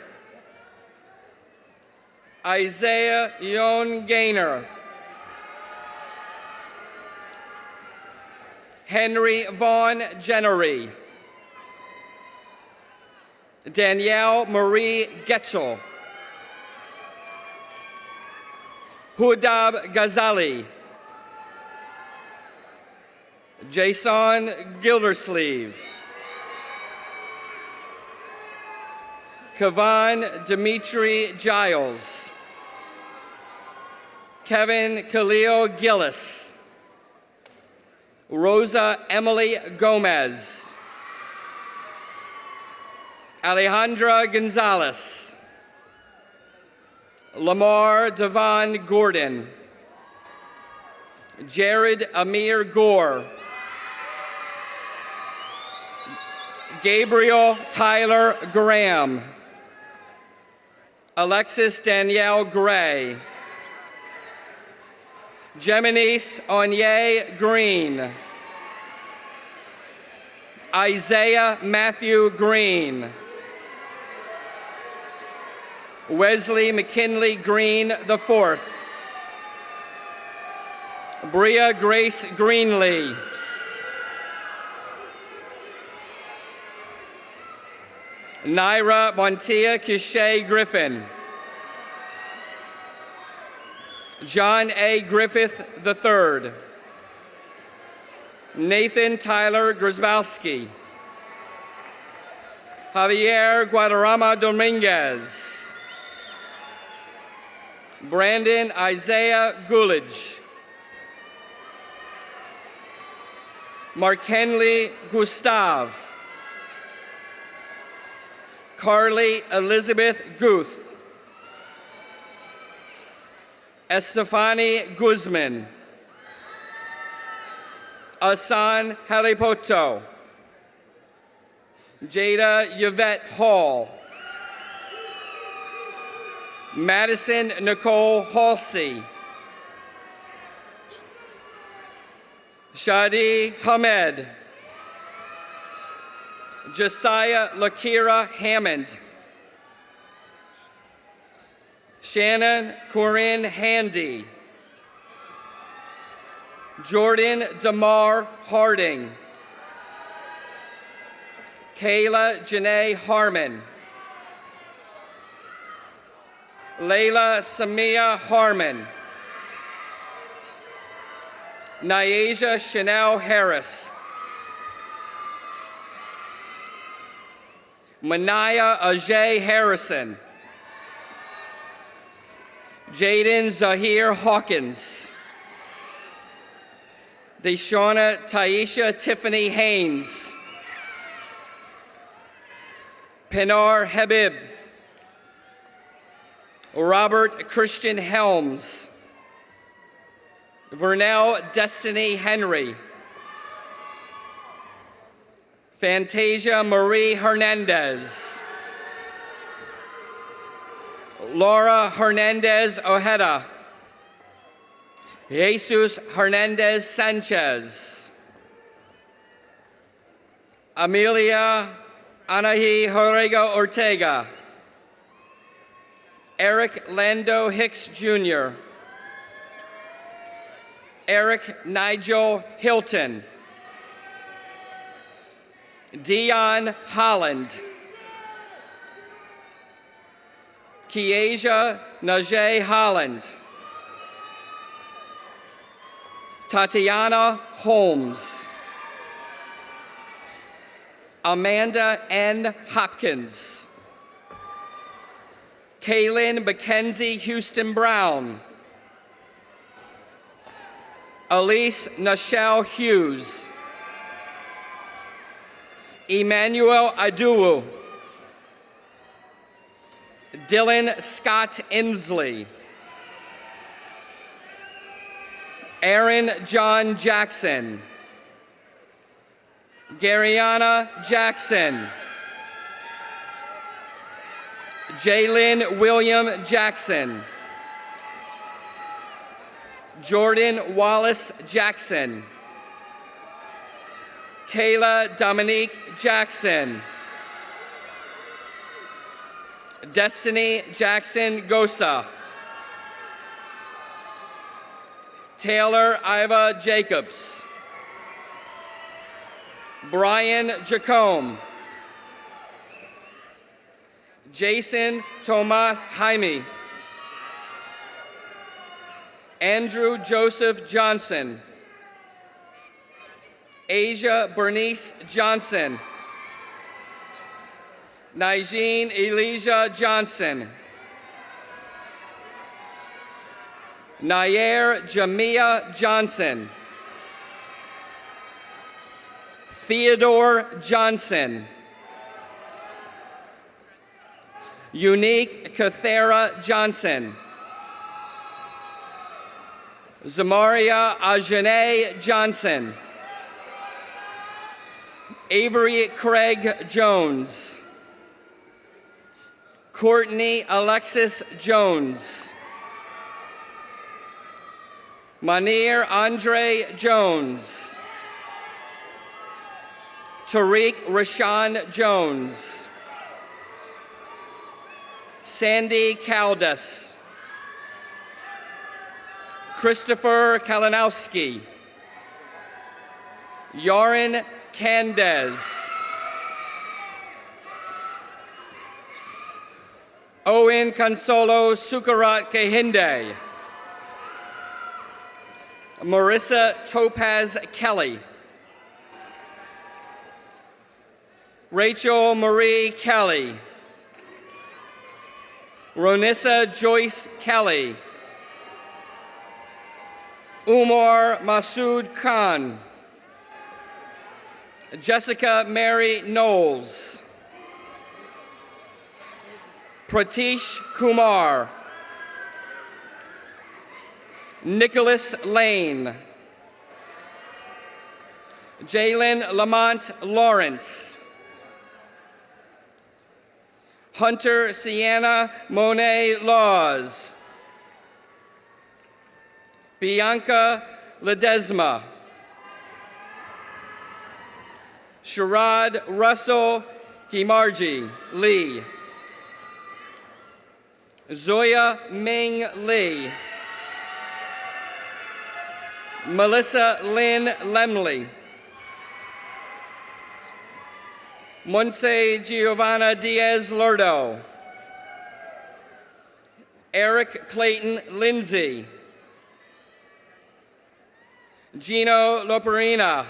Isaiah Yon Gaynor. Henry Vaughn Jennery. Danielle Marie Getchell. Hudab Ghazali. Jason Gildersleeve. Kavan Dimitri Giles. Kevin Khalil Gillis. Rosa Emily Gomez. Alejandra Gonzalez. Lamar Devon Gordon. Jared Amir Gore. Gabriel Tyler Graham. Alexis Danielle Gray. Geminice Onye Green. Isaiah Matthew Green. Wesley McKinley Green IV. Bria Grace Greenlee. Naira Montia Kishay Griffin. John A. Griffith III. Nathan Tyler Grzybowski. Javier Guadarrama Dominguez. Brandon Isaiah Gulich. Markenly Gustav. Carly Elizabeth Guth. Estefani Guzman. Asan Halipoto. Jada Yvette Hall. Madison Nicole Halsey. Shadi Hamed. Josiah Lakira Hammond. Shannon Corinne Handy. Jordan Damar Harding. Kayla Janae Harmon. Layla Samia Harmon. Nyasia Chanel Harris. Manaya Ajay Harrison. Jaden Zahir Hawkins. Deshauna Taisha Tiffany Haynes. Pinar Habib. Robert Christian Helms, Vernell Destiny Henry, Fantasia Marie Hernandez, Laura Hernandez Ojeda, Jesus Hernandez Sanchez, Amelia Anahi Jorrego Ortega, Eric Lando Hicks Jr., Eric Nigel Hilton, Dion Holland, Kiesia Najee Holland, Tatiana Holmes, Amanda N. Hopkins, Kaylin Mackenzie Houston Brown, Elise Nichelle Hughes, Emmanuel Aduwu, Dylan Scott Inslee, Aaron John Jackson, Garyana Jackson, Jalen William Jackson, Jordan Wallace Jackson, Kayla Dominique Jackson, Destiny Jackson Gosa, Taylor Iva Jacobs, Brian Jacome, Jason Tomas Jaime, Andrew Joseph Johnson, Asia Bernice Johnson, Nigene Elijah Johnson, Nair Jamia Johnson, Theodore Johnson, Unique Kathera Johnson, Zamaria Ajane Johnson, Avery Craig Jones, Courtney Alexis Jones, Manir Andre Jones, Tariq Rashawn Jones, Sandy Caldas, Christopher Kalinowski, Yaren Candez, Owen Consolo Sukarat Kahinde, Marissa Topaz Kelly, Rachel Marie Kelly, Ronissa Joyce Kelly, Umar Masood Khan, Jessica Mary Knowles, Pratish Kumar, Nicholas Lane, Jalen Lamont Lawrence, Hunter Sienna Monet Laws, Bianca Ledesma, Sharad Russell Kimarji Lee, Zoya Ming Lee, Melissa Lynn Lemley, Monse Giovanna Diaz Lurdo, Eric Clayton Lindsay, Gino Loperina,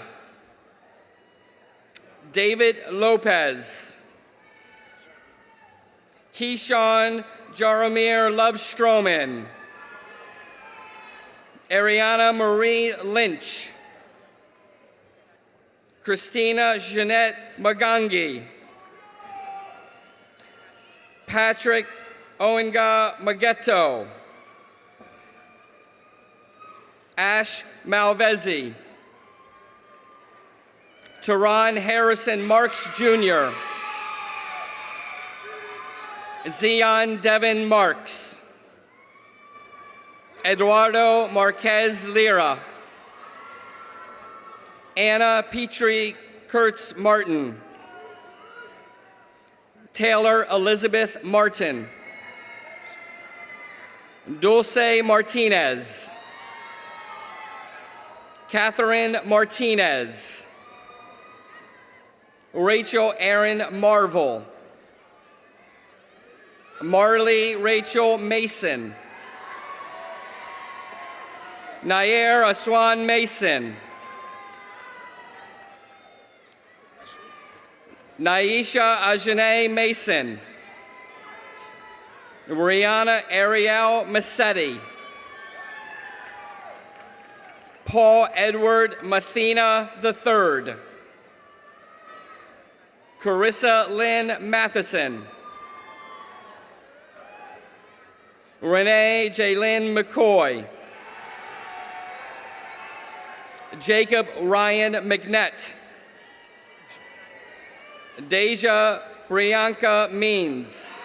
David Lopez, Keyshawn Jaromir Love Stroman, Ariana Marie Lynch, Christina Jeanette Magangi, Patrick Owenga Mageto, Ash Malvezi, Teron Harrison Marks Jr., Zion Devin Marks, Eduardo Marquez Lira, Anna Petrie Kurtz Martin, Taylor Elizabeth Martin, Dulce Martinez, Catherine Martinez, Rachel Aaron Marvel, Marley Rachel Mason, Nair Aswan Mason, Naisha Ajane Mason, Rihanna Ariel Massetti, Paul Edward Mathena III, Carissa Lynn Matheson, Renee Jaylyn McCoy, Jacob Ryan McNett, Deja Brianka Means,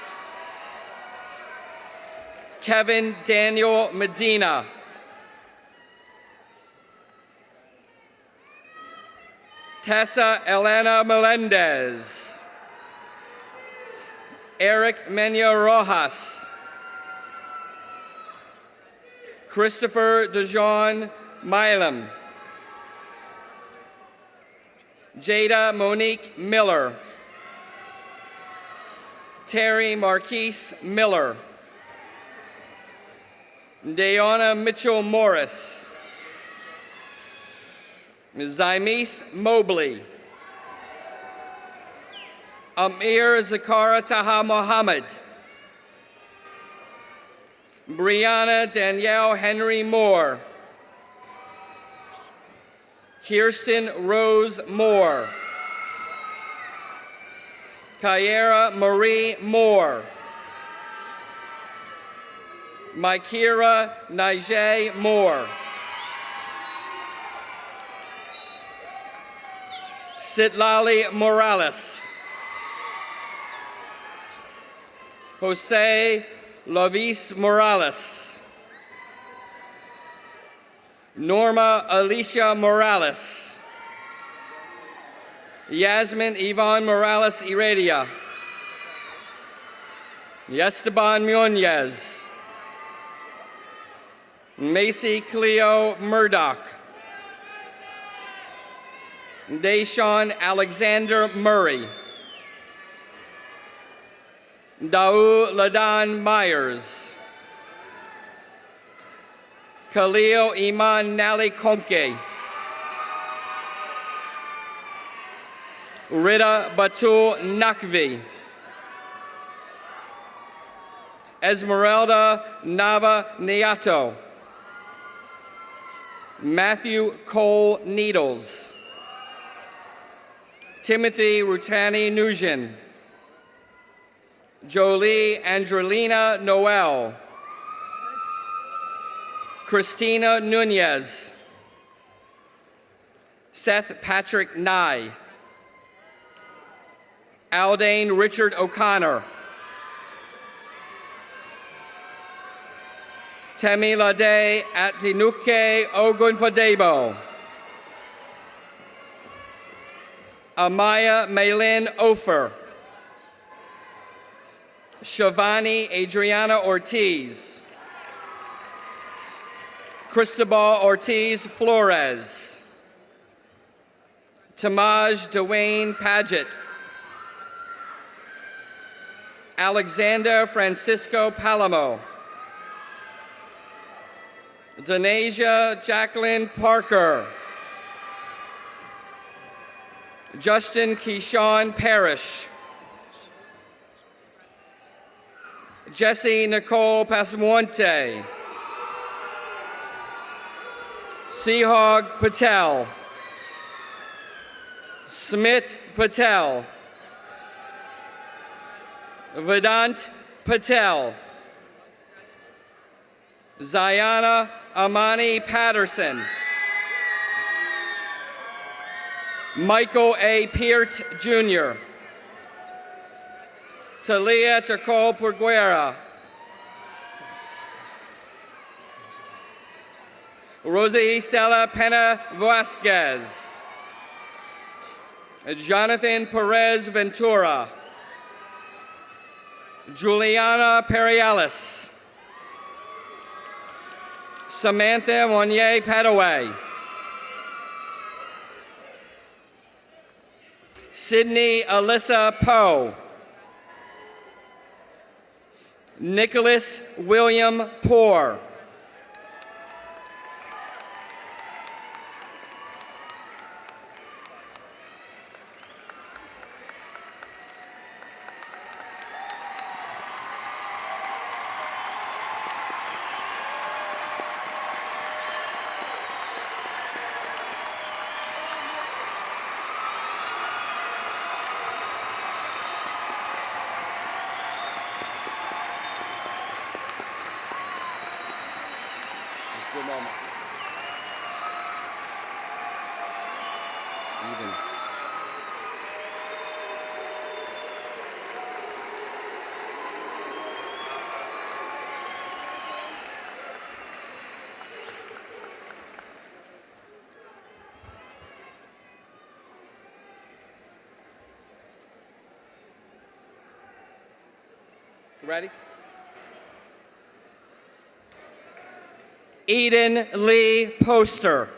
Kevin Daniel Medina, Tessa Elena Melendez, Eric Mena Rojas, Christopher DeJean Milam, Jada Monique Miller, Terry Marquise Miller, Dayana Mitchell Morris, Zymis Mobley, Amir Zakara Taha Mohammed, Brianna Danielle Henry Moore, Kirsten Rose Moore, Kyera Marie Moore, Mykira Nijay Moore, Sitlali Morales, Jose Lovis Morales, Norma Alicia Morales, Yasmin Yvonne Morales Heredia, Esteban Munoz, Macy Cleo Murdoch, Deshaun Alexander Murray, Daou Ladan Myers, Khalil Iman Nali Komke, Rita Batul Nakvi, Esmeralda Nava Niato, Matthew Cole Needles, Timothy Rutani Nugent, Jolie Angelina Noel, Christina Nunez, Seth Patrick Nye, Aldane Richard O'Connor, Temilade Atinuke Ogunfadebo, Amaya Maylin Ofer, Shivani Adriana Ortiz, Cristobal Ortiz Flores, Tamaj Dwayne Paget, Alexander Francisco Palamo, Denasia Jacqueline Parker, Justin Keyshawn Parrish, Jesse Nicole Pasmuente, Seahog Patel, Smith Patel, Vedant Patel. Zayana Amani Patterson. Michael A. Peart, Jr. Talia Chacol Perguera. Rosa Isela Pena Vasquez. Jonathan Perez Ventura. Juliana Perialis. Samantha Monnier Padaway. Sydney Alyssa Poe. Nicholas William Poor. Good moment. Even. Ready? Eden Lee Poster.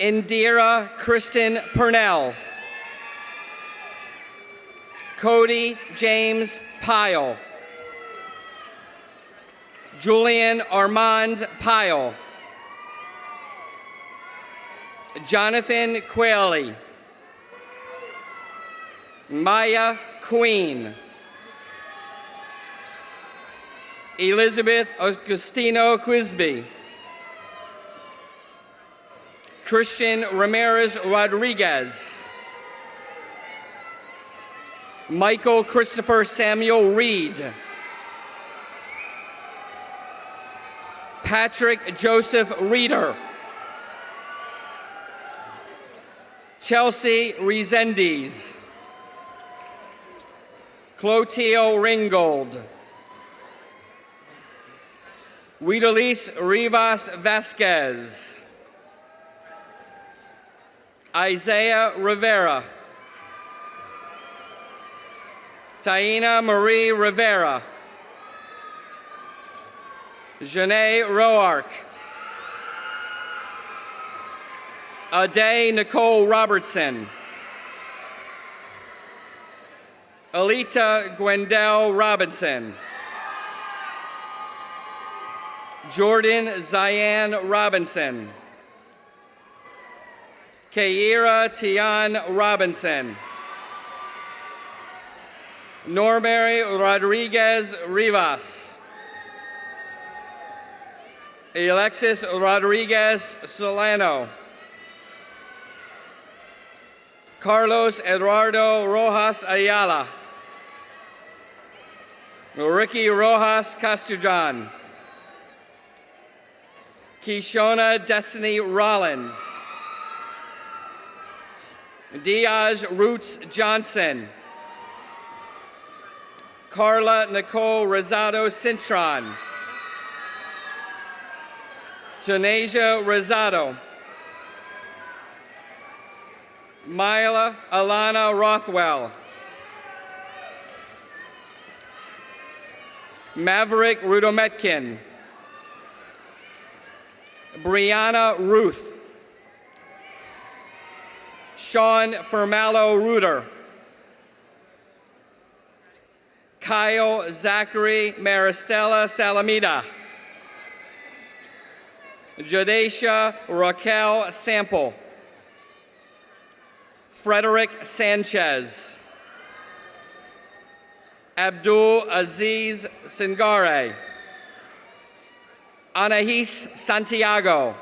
Indira Kristen Purnell. Cody James Pyle. Julian Armand Pyle. Jonathan Quayle. Maya Queen. Elizabeth Agustino Quisby. Christian Ramirez Rodriguez. Michael Christopher Samuel Reed. Patrick Joseph Reeder. Chelsea Rezendes. Clotilde Ringgold. Weedelise Rivas Vasquez. Isaiah Rivera. Taina Marie Rivera. Janae Roark. Ade Nicole Robertson. Alita Gwendell Robinson. Jordan Zian Robinson. Kaira Tian Robinson. Normary Rodriguez Rivas. Alexis Rodriguez Solano. Carlos Eduardo Rojas Ayala. Ricky Rojas Castujan. Kishona Destiny Rollins. Diaz Roots Johnson. Carla Nicole Rosado Cintron. Tunasia Rosado. Myla Alana Rothwell. Maverick Rudometkin. Brianna Ruth. Sean Fermalo Reuter. Kyle Zachary Maristella Salamita. Jadesha Raquel Sample. Frederick Sanchez. Abdul Aziz Singare. Anahis Santiago.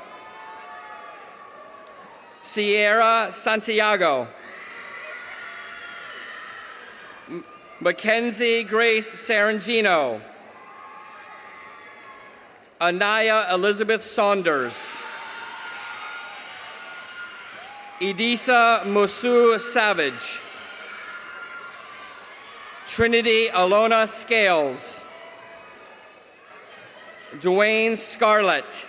Sierra Santiago. Mackenzie Grace Sarangino. Anaya Elizabeth Saunders. Idisa Musu Savage. Trinity Alona Scales. Dwayne Scarlett.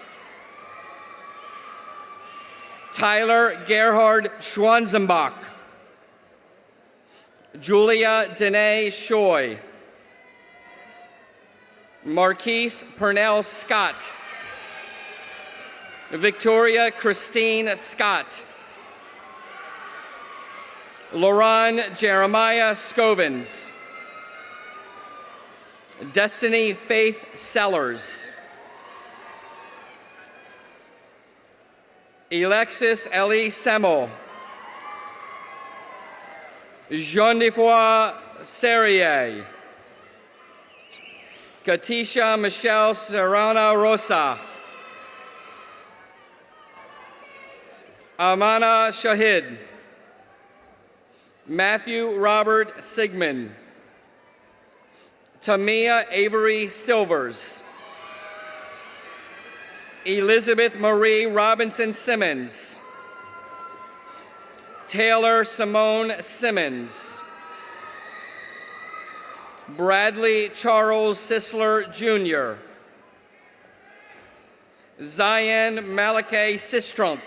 Tyler Gerhard Schwanzenbach. Julia Danae Shoy. Marquise Purnell Scott. Victoria Christine Scott. Lauren Jeremiah Scovins. Destiny Faith Sellers. Alexis Ellie Semmel. Jean-Defoy Serrier. Katisha Michelle Serrana Rosa. Amana Shahid. Matthew Robert Sigmund. Tamia Avery Silvers. Elizabeth Marie Robinson Simmons. Taylor Simone Simmons. Bradley Charles Sisler Jr. Zion Malachi Sistrunk.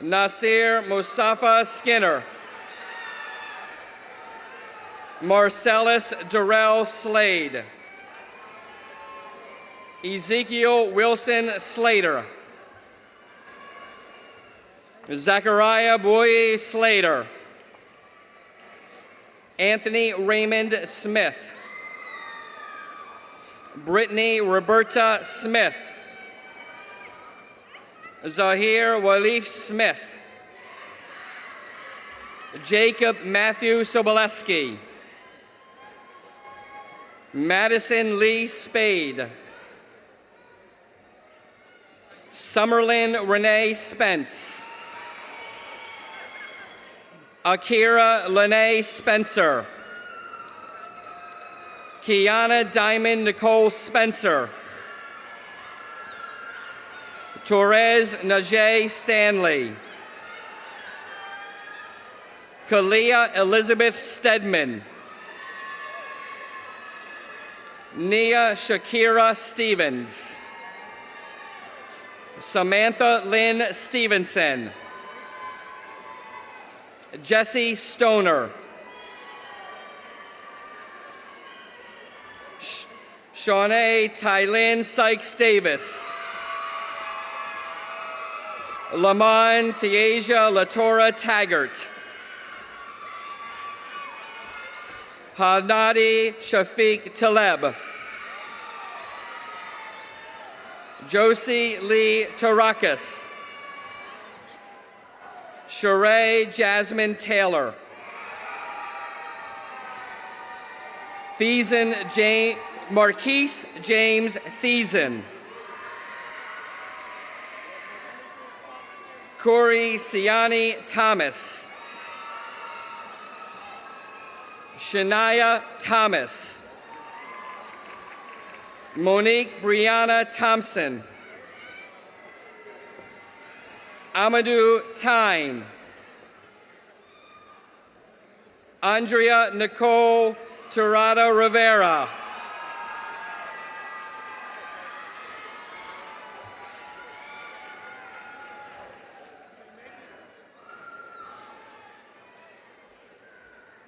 Nasir Musafa Skinner. Marcellus Durrell Slade. Ezekiel Wilson Slater. Zachariah Boye Slater. Anthony Raymond Smith. Brittany Roberta Smith. Zahir Walif Smith. Jacob Matthew Soboleski. Madison Lee Spade. Summerlin Renee Spence. Akira Lene Spencer. Kiana Diamond Nicole Spencer. Torres Najee Stanley. Kalia Elizabeth Stedman. Nia Shakira Stevens. Samantha Lynn Stevenson. Jesse Stoner. Shawnee Tylynn Sykes Davis. Lamont Tiaja Latora Taggart. Hanadi Shafiq Taleb. Josie Lee Tarakas. Sheree Jasmine Taylor. Marquise James Thiessen. Corey Siani Thomas. Shania Thomas. Monique Brianna Thompson. Amadou Tyne. Andrea Nicole Tirada Rivera.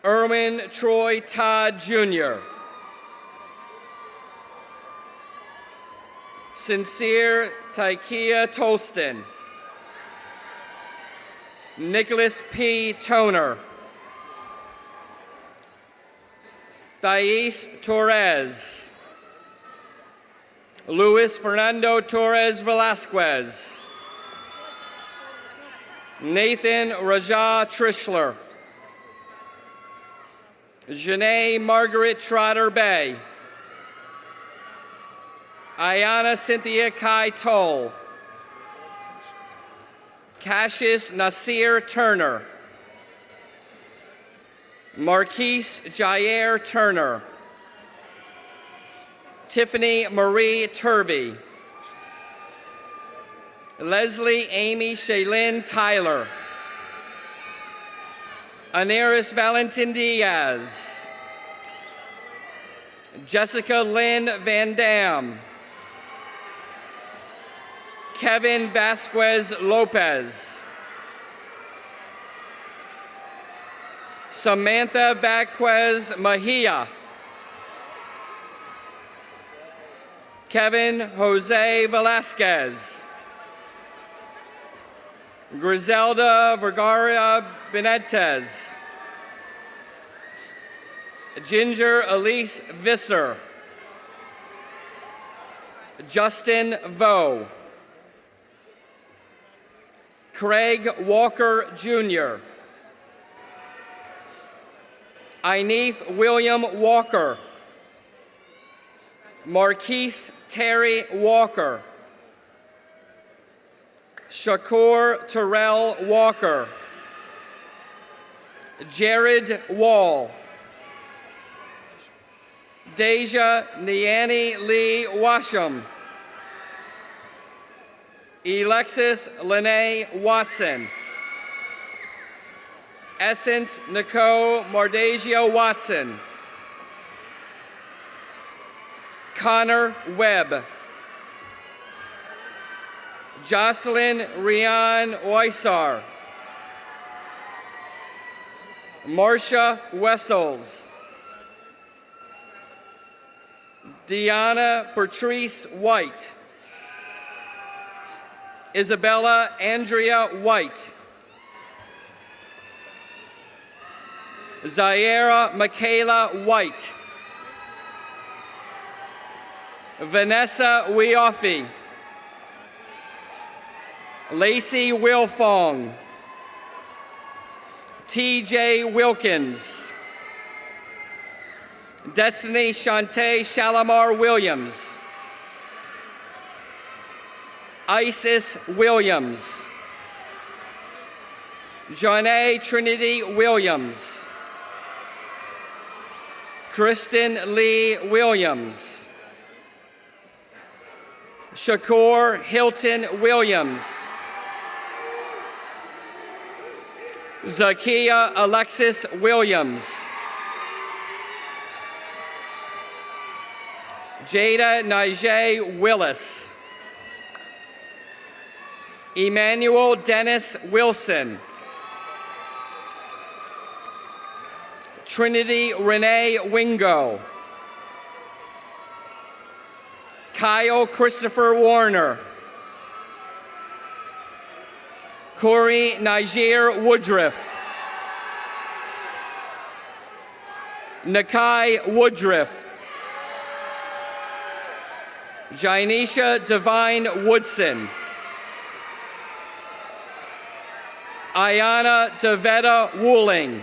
Erwin Troy Todd Jr. Sincere Taikia Tolston. Nicholas P. Toner. Thais Torres. Luis Fernando Torres Velasquez. Nathan Raja Trishler. Janae Margaret Trotter Bay. Ayana Cynthia Kai Toll. Cassius Nasir Turner. Marquise Jair Turner. Tiffany Marie Turvey. Leslie Amy Shaylin Tyler. Anaris Valentin Diaz. Jessica Lynn Van Dam. Kevin Vasquez Lopez. Samantha Vasquez Mejia. Kevin Jose Velasquez. Griselda Vergara Benitez. Ginger Elise Visser. Justin Vo. Craig Walker Jr. Inef William Walker. Marquise Terry Walker. Shakur Terrell Walker. Jared Wall. Deja Niani Lee Washam. Alexis Lene Watson. Essence Nicole Mardagio Watson. Connor Webb. Jocelyn Rian Oisar. Marcia Wessels. Deanna Patrice White. Isabella Andrea White. Zaira Michaela White. Vanessa Wiofi. Lacey Wilfong. TJ Wilkins. Destiny Shantae Shalimar Williams. Isis Williams. Johnny Trinity Williams. Kristen Lee Williams. Shakur Hilton Williams. Zakia Alexis Williams. Jada Nijay Willis. Emmanuel Dennis Wilson. Trinity Renee Wingo. Kyle Christopher Warner. Corey Niger Woodruff. Nakai Woodruff. Jainisha Divine Woodson. Ayana Davetta Wooling.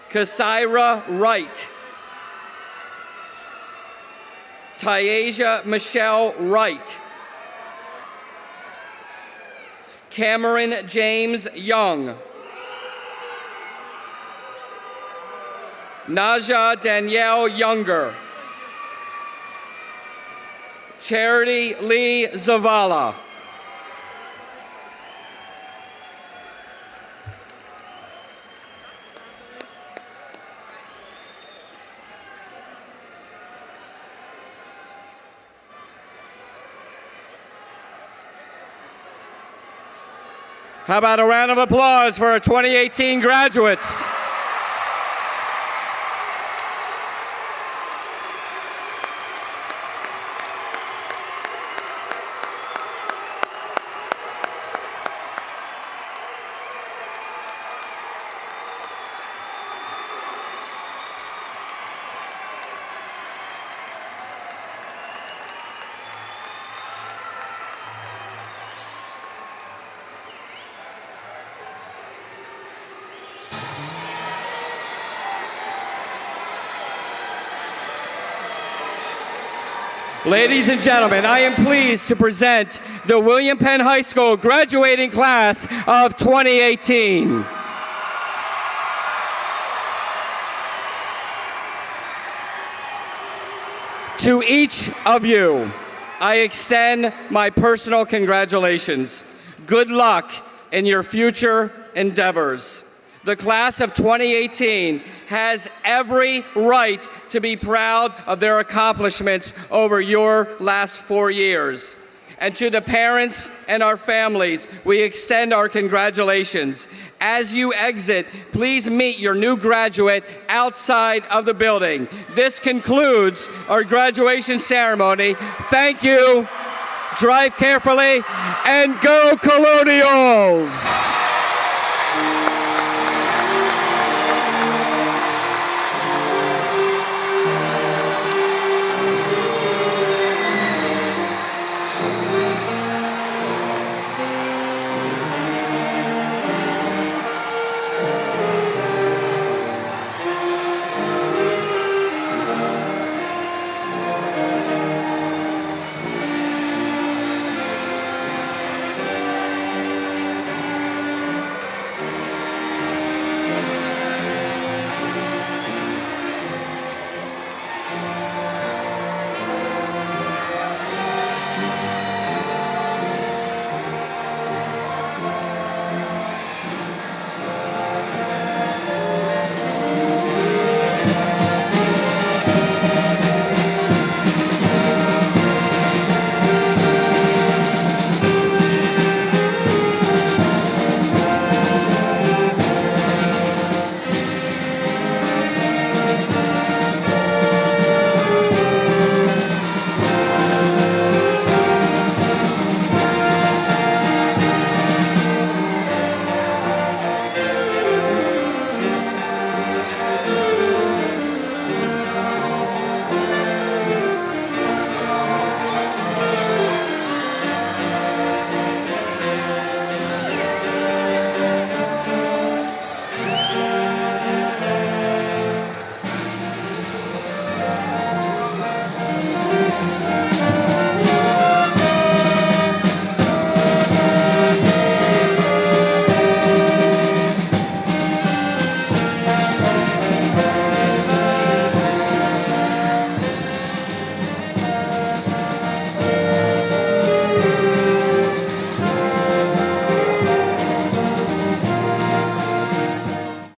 Kasaira Wright. Tyasia Michelle Wright. Cameron James Young. Naja Danielle Younger. Charity Lee Zavala. How about a round of applause for our 2018 graduates? Ladies and gentlemen, I am pleased to present the William Penn High School graduating class of 2018. To each of you, I extend my personal congratulations. Good luck in your future endeavors. The class of 2018 has every right to be proud of their accomplishments over your last 4 years. And to the parents and our families, we extend our congratulations. As you exit, please meet your new graduate outside of the building. This concludes our graduation ceremony. Thank you. Drive carefully and go Colonials!